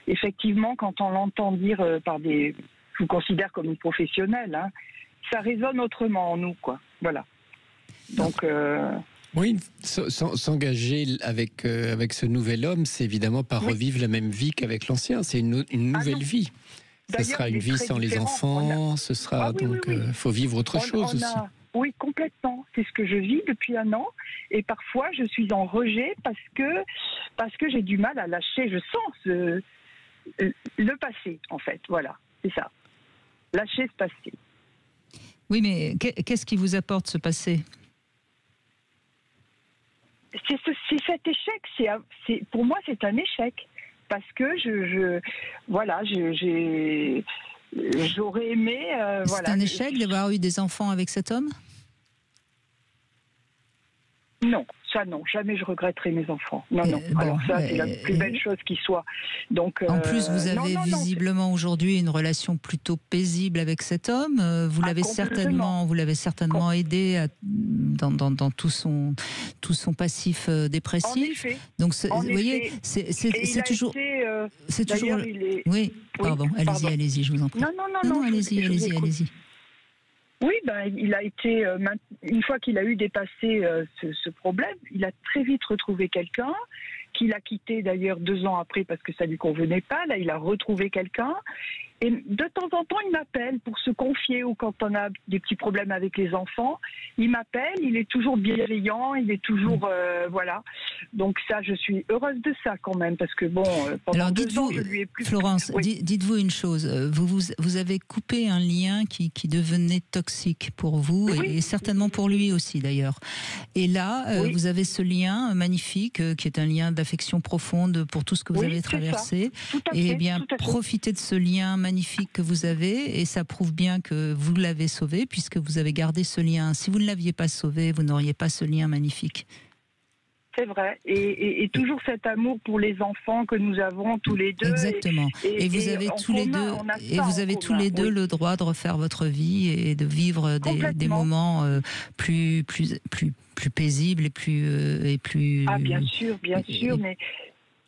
effectivement, quand on l'entend dire je vous considère comme une professionnelle, hein, ça résonne autrement en nous, quoi. Voilà. Donc. Oui, s'engager avec ce nouvel homme, c'est évidemment pas revivre la même vie qu'avec l'ancien. C'est une nouvelle vie. Ce sera une vie sans les enfants. Ce sera faut vivre autre chose aussi. Oui, complètement. C'est ce que je vis depuis 1 an. Et parfois, je suis en rejet parce que j'ai du mal à lâcher. Je sens le passé, en fait. Voilà, c'est ça. Lâcher ce passé. Oui, mais qu'est-ce qui vous apporte ce passé ? C'est cet échec. Pour moi, c'est un échec. Parce que j'aurais aimé... c'est un échec d'avoir eu des enfants avec cet homme ? Non, ça non, jamais je regretterai mes enfants. Non. Alors ça, c'est la plus belle chose qui soit. Donc, en plus, vous avez visiblement aujourd'hui une relation plutôt paisible avec cet homme. Vous l'avez certainement aidé dans tout son passif dépressif. En effet. Donc, vous voyez, c'est toujours. C'est toujours. Oui, pardon. Allez-y, je vous en prie. Non, allez-y. Oui, il a été, une fois qu'il a eu dépassé ce problème, il a très vite retrouvé quelqu'un qu'il a quitté d'ailleurs 2 ans après parce que ça lui convenait pas. Là, il a retrouvé quelqu'un. Et de temps en temps, il m'appelle pour se confier ou quand on a des petits problèmes avec les enfants. Il m'appelle, il est toujours bienveillant, il est toujours... voilà. Donc ça, je suis heureuse de ça quand même parce que bon, pendant 2 ans, je lui ai plus... Florence, dites-vous une chose. Vous avez coupé un lien qui devenait toxique pour vous et certainement pour lui aussi d'ailleurs. Et là, vous avez ce lien magnifique qui est un lien d'affection profonde pour tout ce que vous avez traversé. Et bien, profitez de ce lien magnifique que vous avez et ça prouve bien que vous l'avez sauvé puisque vous avez gardé ce lien. Si vous ne l'aviez pas sauvé, vous n'auriez pas ce lien magnifique. C'est vrai. Et toujours cet amour pour les enfants que nous avons tous les deux. Exactement. Et vous avez tous les deux, et vous avez tous les deux le droit de refaire votre vie et de vivre des moments plus paisibles et plus. Ah bien sûr, mais.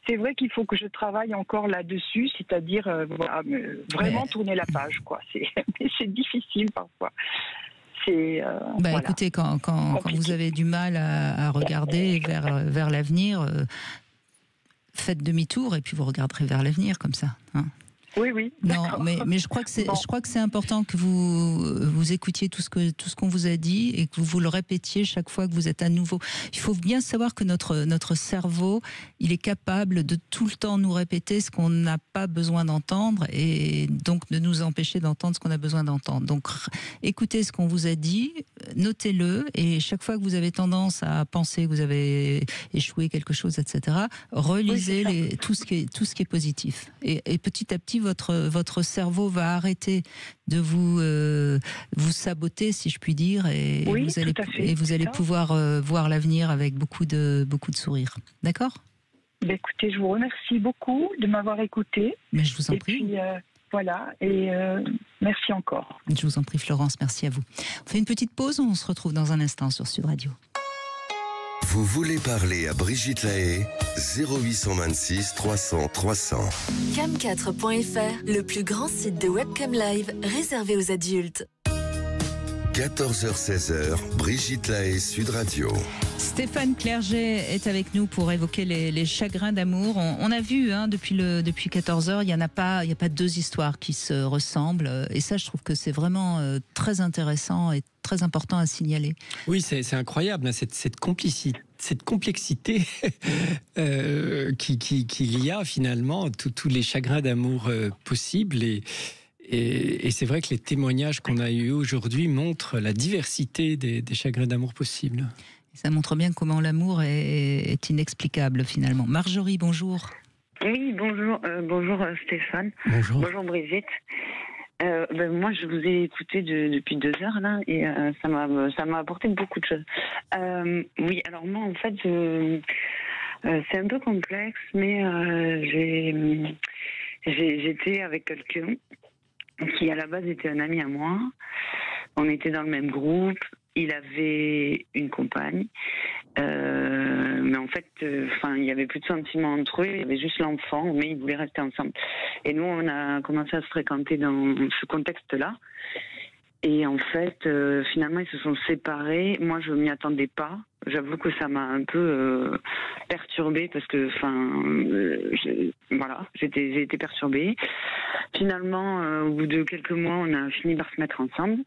C'est vrai qu'il faut que je travaille encore là-dessus, c'est-à-dire vraiment tourner la page, quoi. C'est difficile parfois. Voilà. Écoutez, quand vous avez du mal à regarder vers l'avenir, faites demi-tour et puis vous regarderez vers l'avenir comme ça. Hein. Oui. Non, mais je crois que c'est important que vous écoutiez tout ce qu'on vous a dit et que vous le répétiez chaque fois que vous êtes à nouveau. Il faut bien savoir que notre cerveau, il est capable de tout le temps nous répéter ce qu'on n'a pas besoin d'entendre et donc de nous empêcher d'entendre ce qu'on a besoin d'entendre. Donc écoutez ce qu'on vous a dit, notez-le et chaque fois que vous avez tendance à penser que vous avez échoué quelque chose, etc., relisez tout ce qui est positif et petit à petit votre cerveau va arrêter de vous saboter, si je puis dire, et vous allez pouvoir voir l'avenir avec beaucoup de sourire. D'accord ? Écoutez, je vous remercie beaucoup de m'avoir écouté. Mais je vous en prie. Puis, voilà, et merci encore. Je vous en prie, Florence, merci à vous. On fait une petite pause, on se retrouve dans un instant sur Sud Radio. Vous voulez parler à Brigitte Lahaie ? 0826 300 300. Cam4.fr, le plus grand site de webcam live réservé aux adultes. 14h-16h, Brigitte Lahaie, Sud Radio. Stéphane Clerget est avec nous pour évoquer les chagrins d'amour. On a vu depuis 14h, il n'y a pas 2 histoires qui se ressemblent. Et ça, je trouve que c'est vraiment très intéressant et très important à signaler. Oui, c'est incroyable, cette complicité. Cette complexité qu'il y a finalement, tous les chagrins d'amour possibles. Et c'est vrai que les témoignages qu'on a eus aujourd'hui montrent la diversité des chagrins d'amour possibles. Ça montre bien comment l'amour est inexplicable finalement. Marjorie, bonjour. Oui, bonjour Stéphane. Bonjour. Bonjour Brigitte. Moi, je vous ai écouté depuis 2 heures là, et ça m'a apporté beaucoup de choses. Oui, alors moi, en fait, c'est un peu complexe, mais j'étais avec quelqu'un qui, à la base, était un ami à moi. On était dans le même groupe. Il avait une compagne. Mais en fait, il y avait plus de sentiments entre eux, il y avait juste l'enfant, mais ils voulaient rester ensemble. Et nous, on a commencé à se fréquenter dans ce contexte-là. Et en fait, finalement, ils se sont séparés. Moi, je m'y attendais pas. J'avoue que ça m'a un peu perturbée parce que, j'ai été perturbée. Finalement, au bout de quelques mois, on a fini par se mettre ensemble.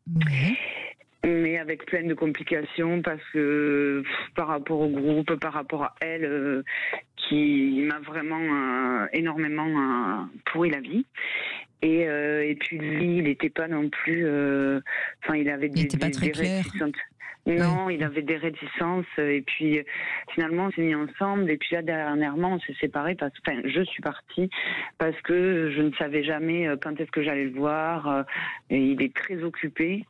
Oui. Mais avec plein de complications parce que par rapport au groupe, par rapport à elle, qui m'a vraiment énormément pourri la vie. Et puis lui, il n'était pas non plus... il avait des réticences. Non, il avait des réticences. Et puis finalement, on s'est mis ensemble. Et puis là, dernièrement, on s'est séparés. Je suis partie parce que je ne savais jamais quand est-ce que j'allais le voir. Et il est très occupé.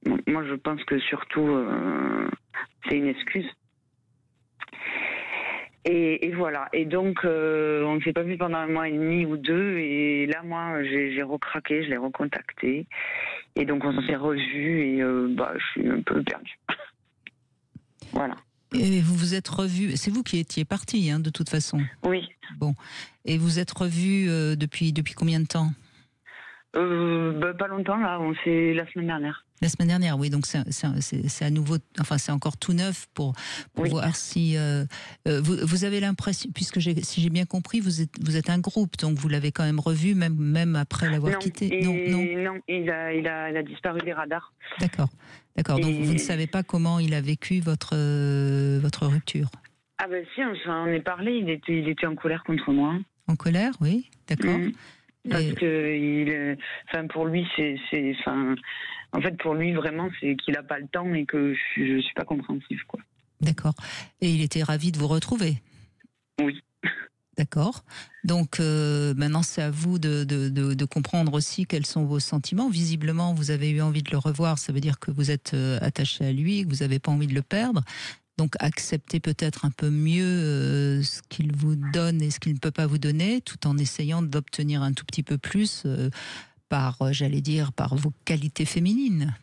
Bon, moi, je pense que surtout, c'est une excuse. Et voilà. Et donc, on ne s'est pas vu pendant 1 mois et demi ou 2. Et là, moi, j'ai recraqué, je l'ai recontacté. Et donc, on s'est revus et je suis un peu perdue. Voilà. Et vous vous êtes revus, c'est vous qui étiez parti, de toute façon. Oui. Bon. Et vous êtes revus depuis combien de temps ? Pas longtemps, là. C'est la semaine dernière. La semaine dernière, oui. Donc c'est à nouveau, enfin c'est encore tout neuf pour voir si vous avez l'impression, puisque si j'ai bien compris, vous êtes un groupe, donc vous l'avez quand même revu même après l'avoir quitté. Non, il a disparu des radars. D'accord. Donc vous ne savez pas comment il a vécu votre rupture. Ah ben si, on s'en est parlé. Il était en colère contre moi. En colère, oui. D'accord. Parce que pour lui, en fait, pour lui, vraiment, c'est qu'il n'a pas le temps et que je suis pas compréhensive, quoi. D'accord. Et il était ravi de vous retrouver. Oui. D'accord. Donc maintenant, c'est à vous de comprendre aussi quels sont vos sentiments. Visiblement, vous avez eu envie de le revoir. Ça veut dire que vous êtes attaché à lui, que vous n'avez pas envie de le perdre. Donc acceptez peut-être un peu mieux ce qu'il vous donne et ce qu'il ne peut pas vous donner, tout en essayant d'obtenir un tout petit peu plus par vos qualités féminines.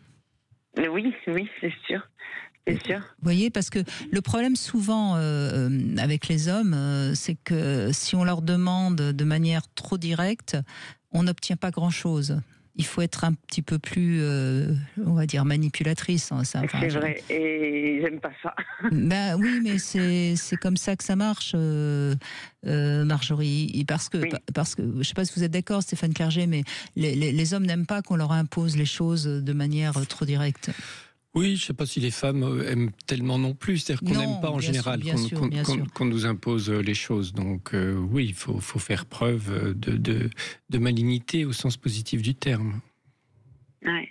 Oui, c'est sûr. C'est sûr. Vous voyez, parce que le problème souvent avec les hommes, c'est que si on leur demande de manière trop directe, on n'obtient pas grand-chose. Il faut être un petit peu plus, on va dire, manipulatrice. Hein, c'est vrai, et j'aime pas ça. Ben oui, mais c'est comme ça que ça marche, Marjorie. Parce que, je sais pas si vous êtes d'accord, Stéphane Clerget, mais les hommes n'aiment pas qu'on leur impose les choses de manière trop directe. Oui, je ne sais pas si les femmes aiment tellement non plus. C'est-à-dire qu'on n'aime pas en général qu'on nous impose les choses. Donc oui, il faut faire preuve de malignité au sens positif du terme. Ouais.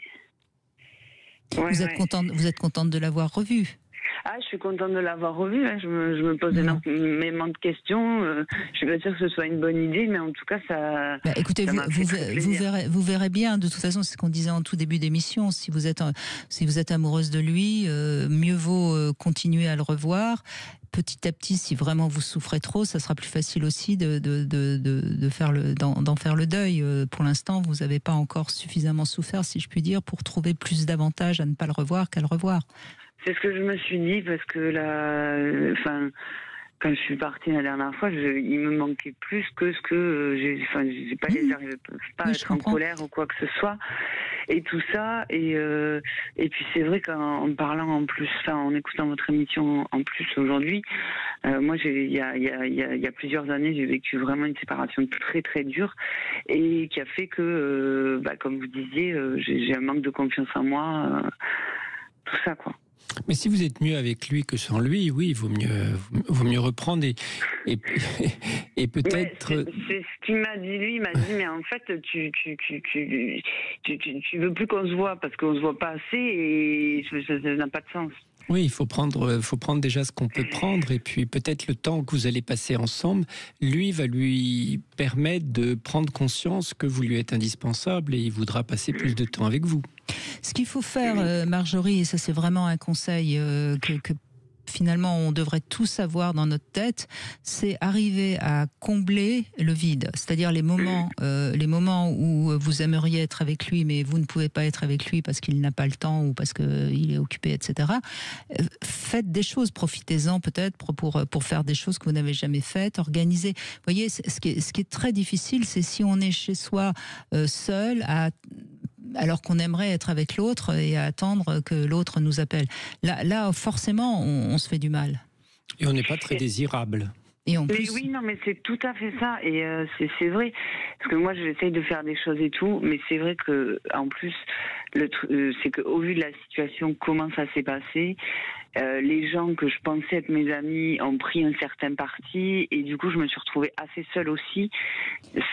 Vous êtes contente de l'avoir revu? Ah, je suis contente de l'avoir revu. Hein. Je me pose énormément de questions. Je ne suis pas sûre que ce soit une bonne idée, mais en tout cas, ça. Bah, écoutez, vous verrez bien. De toute façon, c'est ce qu'on disait en tout début d'émission. Si vous êtes amoureuse de lui, mieux vaut continuer à le revoir. Petit à petit, si vraiment vous souffrez trop, ça sera plus facile aussi d'en faire le deuil. Pour l'instant, vous n'avez pas encore suffisamment souffert, si je puis dire, pour trouver plus d'avantages à ne pas le revoir qu'à le revoir. C'est ce que je me suis dit, parce que là, quand je suis partie la dernière fois, il me manquait plus que ce que j'ai pas à être en colère ou quoi que ce soit, et tout ça, et puis c'est vrai qu'en parlant en plus, en écoutant votre émission en plus aujourd'hui, moi il y a plusieurs années, j'ai vécu vraiment une séparation très très dure, et qui a fait que, comme vous disiez, j'ai un manque de confiance en moi, tout ça, quoi. Mais si vous êtes mieux avec lui que sans lui, oui, il vaut mieux reprendre et peut-être. C'est ce qu'il m'a dit, lui. Il m'a dit, mais en fait, tu veux plus qu'on se voit parce qu'on se voit pas assez et ça n'a pas de sens. Oui, il faut prendre déjà ce qu'on peut prendre, et puis peut-être le temps que vous allez passer ensemble, lui va lui permettre de prendre conscience que vous lui êtes indispensable et il voudra passer plus de temps avec vous. Ce qu'il faut faire, Marjorie, et ça c'est vraiment un conseil que finalement on devrait tous avoir dans notre tête, c'est arriver à combler le vide. C'est-à-dire les moments où vous aimeriez être avec lui, mais vous ne pouvez pas être avec lui parce qu'il n'a pas le temps ou parce qu'il est occupé, etc. Faites des choses, profitez-en peut-être pour faire des choses que vous n'avez jamais faites, organisez. Vous voyez, ce qui est très difficile, c'est si on est chez soi seul alors qu'on aimerait être avec l'autre et à attendre que l'autre nous appelle. Là forcément, on se fait du mal. Et on n'est pas très désirable. Et en plus... Oui, non, mais c'est tout à fait ça. Et c'est vrai. Parce que moi, j'essaye de faire des choses et tout. Mais c'est vrai que, en plus, c'est qu'au vu de la situation, comment ça s'est passé, les gens que je pensais être mes amis ont pris un certain parti. Et du coup, je me suis retrouvée assez seule aussi.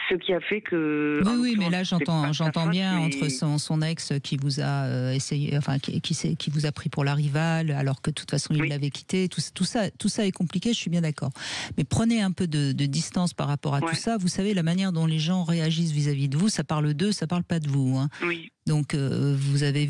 Ce qui a fait que... Oui, mais là, j'entends bien entre son ex qui vous a essayé, enfin, qui vous a pris pour la rivale, alors que de toute façon, il l'avait quitté. Tout ça est compliqué, je suis bien d'accord. Mais prenez un peu de distance par rapport à tout ça. Vous savez, la manière dont les gens réagissent vis-à-vis de vous, ça parle d'eux, ça parle pas de vous. Hein. Oui. Donc, vous avez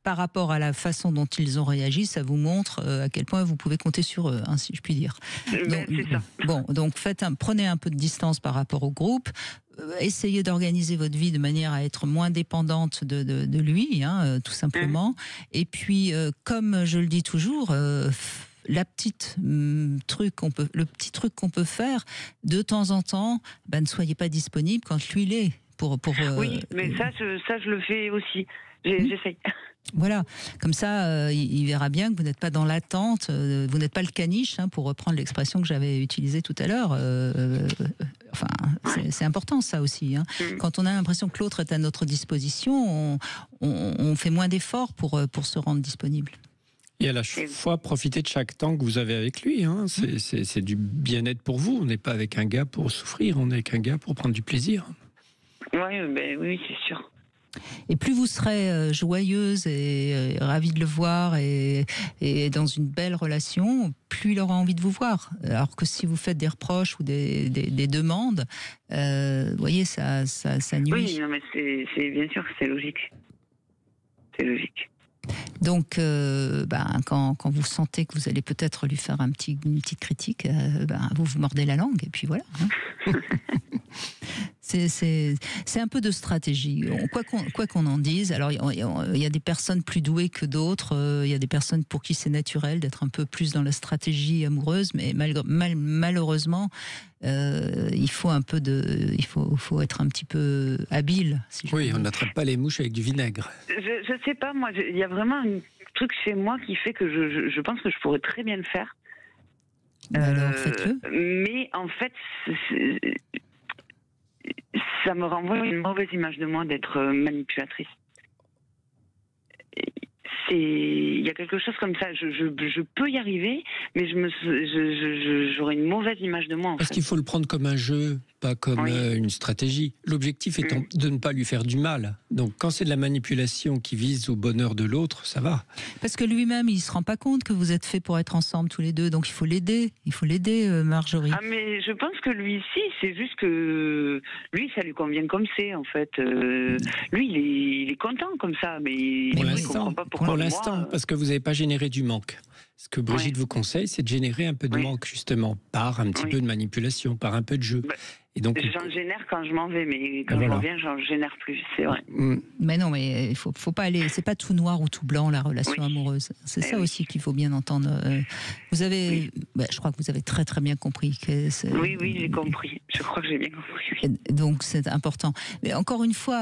par rapport à la façon dont ils ont réagi, ça vous montre à quel point vous pouvez compter sur eux, hein, si je puis dire. Donc, c'est ça. Bon, donc prenez un peu de distance par rapport au groupe. Essayez d'organiser votre vie de manière à être moins dépendante de lui, hein, tout simplement. Et puis, comme je le dis toujours, le petit truc qu'on peut faire de temps en temps, ne soyez pas disponible quand lui l'est. Oui, mais ça, je le fais aussi. J'essaye. Voilà, comme ça, il verra bien que vous n'êtes pas dans l'attente, vous n'êtes pas le caniche, hein, pour reprendre l'expression que j'avais utilisée tout à l'heure. Enfin, c'est important ça aussi. Hein. Quand on a l'impression que l'autre est à notre disposition, on fait moins d'efforts pour se rendre disponible. Et à la fois, profitez de chaque temps que vous avez avec lui. Hein. C'est du bien-être pour vous. On n'est pas avec un gars pour souffrir, on est avec un gars pour prendre du plaisir. Oui, c'est sûr. Et plus vous serez joyeuse et ravie de le voir et dans une belle relation, plus il aura envie de vous voir. Alors que si vous faites des reproches ou des demandes, vous voyez, ça nuit. Oui, non, mais c'est bien sûr, c'est logique. C'est logique. Donc, quand vous sentez que vous allez peut-être lui faire une petite critique, vous mordez la langue et puis voilà. Hein. C'est un peu de stratégie. Quoi qu'on en dise, alors il y a des personnes plus douées que d'autres, il y a des personnes pour qui c'est naturel d'être un peu plus dans la stratégie amoureuse, mais malheureusement, il faut être un petit peu habile. On n'attrape pas les mouches avec du vinaigre. Je sais pas, moi, il y a vraiment un truc chez moi qui fait que je pense que je pourrais très bien le faire. Alors, faites-le. Mais en fait, ça me renvoie une mauvaise image de moi d'être manipulatrice. Il y a quelque chose comme ça. Je peux y arriver, mais j'aurais une mauvaise image de moi. Parce qu'il faut le prendre comme un jeu, pas comme une stratégie. L'objectif étant de ne pas lui faire du mal. Donc quand c'est de la manipulation qui vise au bonheur de l'autre, ça va. Parce que lui-même, il se rend pas compte que vous êtes faits pour être ensemble tous les deux. Donc il faut l'aider. Il faut l'aider, Marjorie. Ah mais je pense que lui, si, c'est juste que lui, ça lui convient comme c'est en fait. Lui, il est content comme ça, mais il comprend pas pourquoi. Pour l'instant, parce que vous n'avez pas généré du manque. Ce que Brigitte vous conseille, c'est de générer un peu de manque, justement, par un petit peu de manipulation, par un peu de jeu. Et donc, j'en génère quand je m'en vais, mais quand je reviens, j'en génère plus, c'est vrai. Mais non, mais il faut pas aller. C'est pas tout noir ou tout blanc la relation amoureuse. C'est ça aussi qu'il faut bien entendre. Vous avez, je crois que vous avez très très bien compris. Oui, j'ai compris. Je crois que j'ai bien compris. Donc c'est important. Mais encore une fois,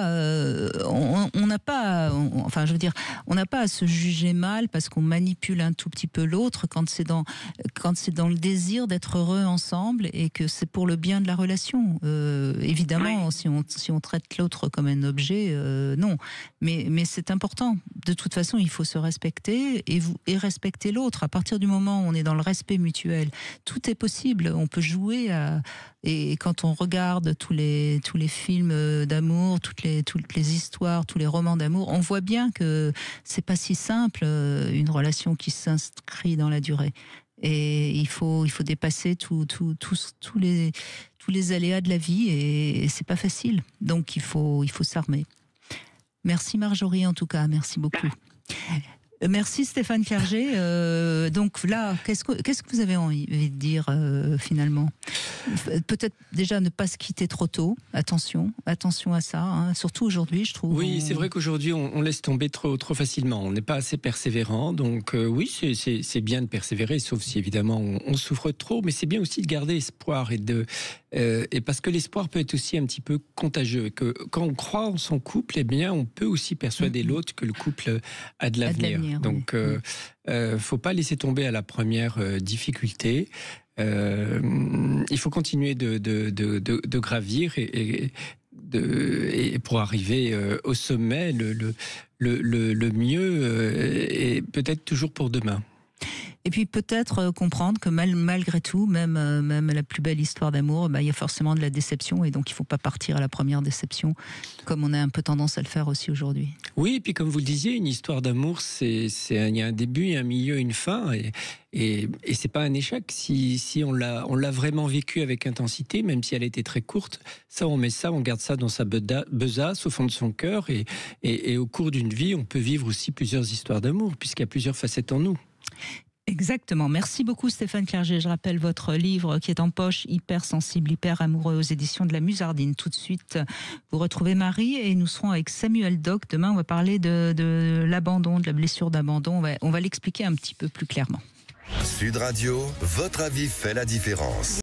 on n'a pas, on n'a pas à se juger mal parce qu'on manipule un tout petit peu l'autre quand c'est dans le désir d'être heureux ensemble et que c'est pour le bien de la relation. Évidemment, si on traite l'autre comme un objet, non. Mais c'est important. De toute façon, il faut se respecter et respecter l'autre. À partir du moment où on est dans le respect mutuel, tout est possible. On peut jouer et quand on regarde tous les films d'amour, toutes les histoires, tous les romans d'amour, on voit bien que c'est pas si simple une relation qui s'inscrit dans la durée. Et il faut dépasser tous les aléas de la vie et c'est pas facile. Donc il faut s'armer. Merci Marjorie en tout cas, merci beaucoup. Merci Stéphane Clerget. Donc là, qu'est-ce que vous avez envie de dire finalement ? Peut-être déjà ne pas se quitter trop tôt. Attention à ça. Hein. Surtout aujourd'hui, je trouve. Oui, c'est vrai qu'aujourd'hui, on laisse tomber trop facilement. On n'est pas assez persévérant. Donc oui, c'est bien de persévérer, sauf si évidemment on souffre trop. Mais c'est bien aussi de garder espoir et parce que l'espoir peut être aussi un petit peu contagieux. Et que quand on croit en son couple, eh bien, on peut aussi persuader l'autre que le couple a de l'avenir. Donc, faut pas laisser tomber à la première difficulté. Il faut continuer de gravir et pour arriver au sommet, le mieux est peut-être toujours pour demain. Et puis peut-être comprendre que malgré tout, même la plus belle histoire d'amour, il y a forcément de la déception et donc il ne faut pas partir à la première déception, comme on a un peu tendance à le faire aussi aujourd'hui. Oui, et puis comme vous le disiez, une histoire d'amour, il y a un début, un milieu, une fin, et c'est pas un échec. Si on l'a vraiment vécu avec intensité, même si elle était très courte, on garde ça dans sa besace, au fond de son cœur, et au cours d'une vie, on peut vivre aussi plusieurs histoires d'amour, puisqu'il y a plusieurs facettes en nous. Exactement. Merci beaucoup Stéphane Clerget. Je rappelle votre livre qui est en poche, Hyper sensible, hyper amoureux, aux éditions de la Musardine. Tout de suite, vous retrouvez Marie et nous serons avec Samuel Doc. Demain, on va parler de l'abandon, de la blessure d'abandon. On va l'expliquer un petit peu plus clairement. Sud Radio, votre avis fait la différence.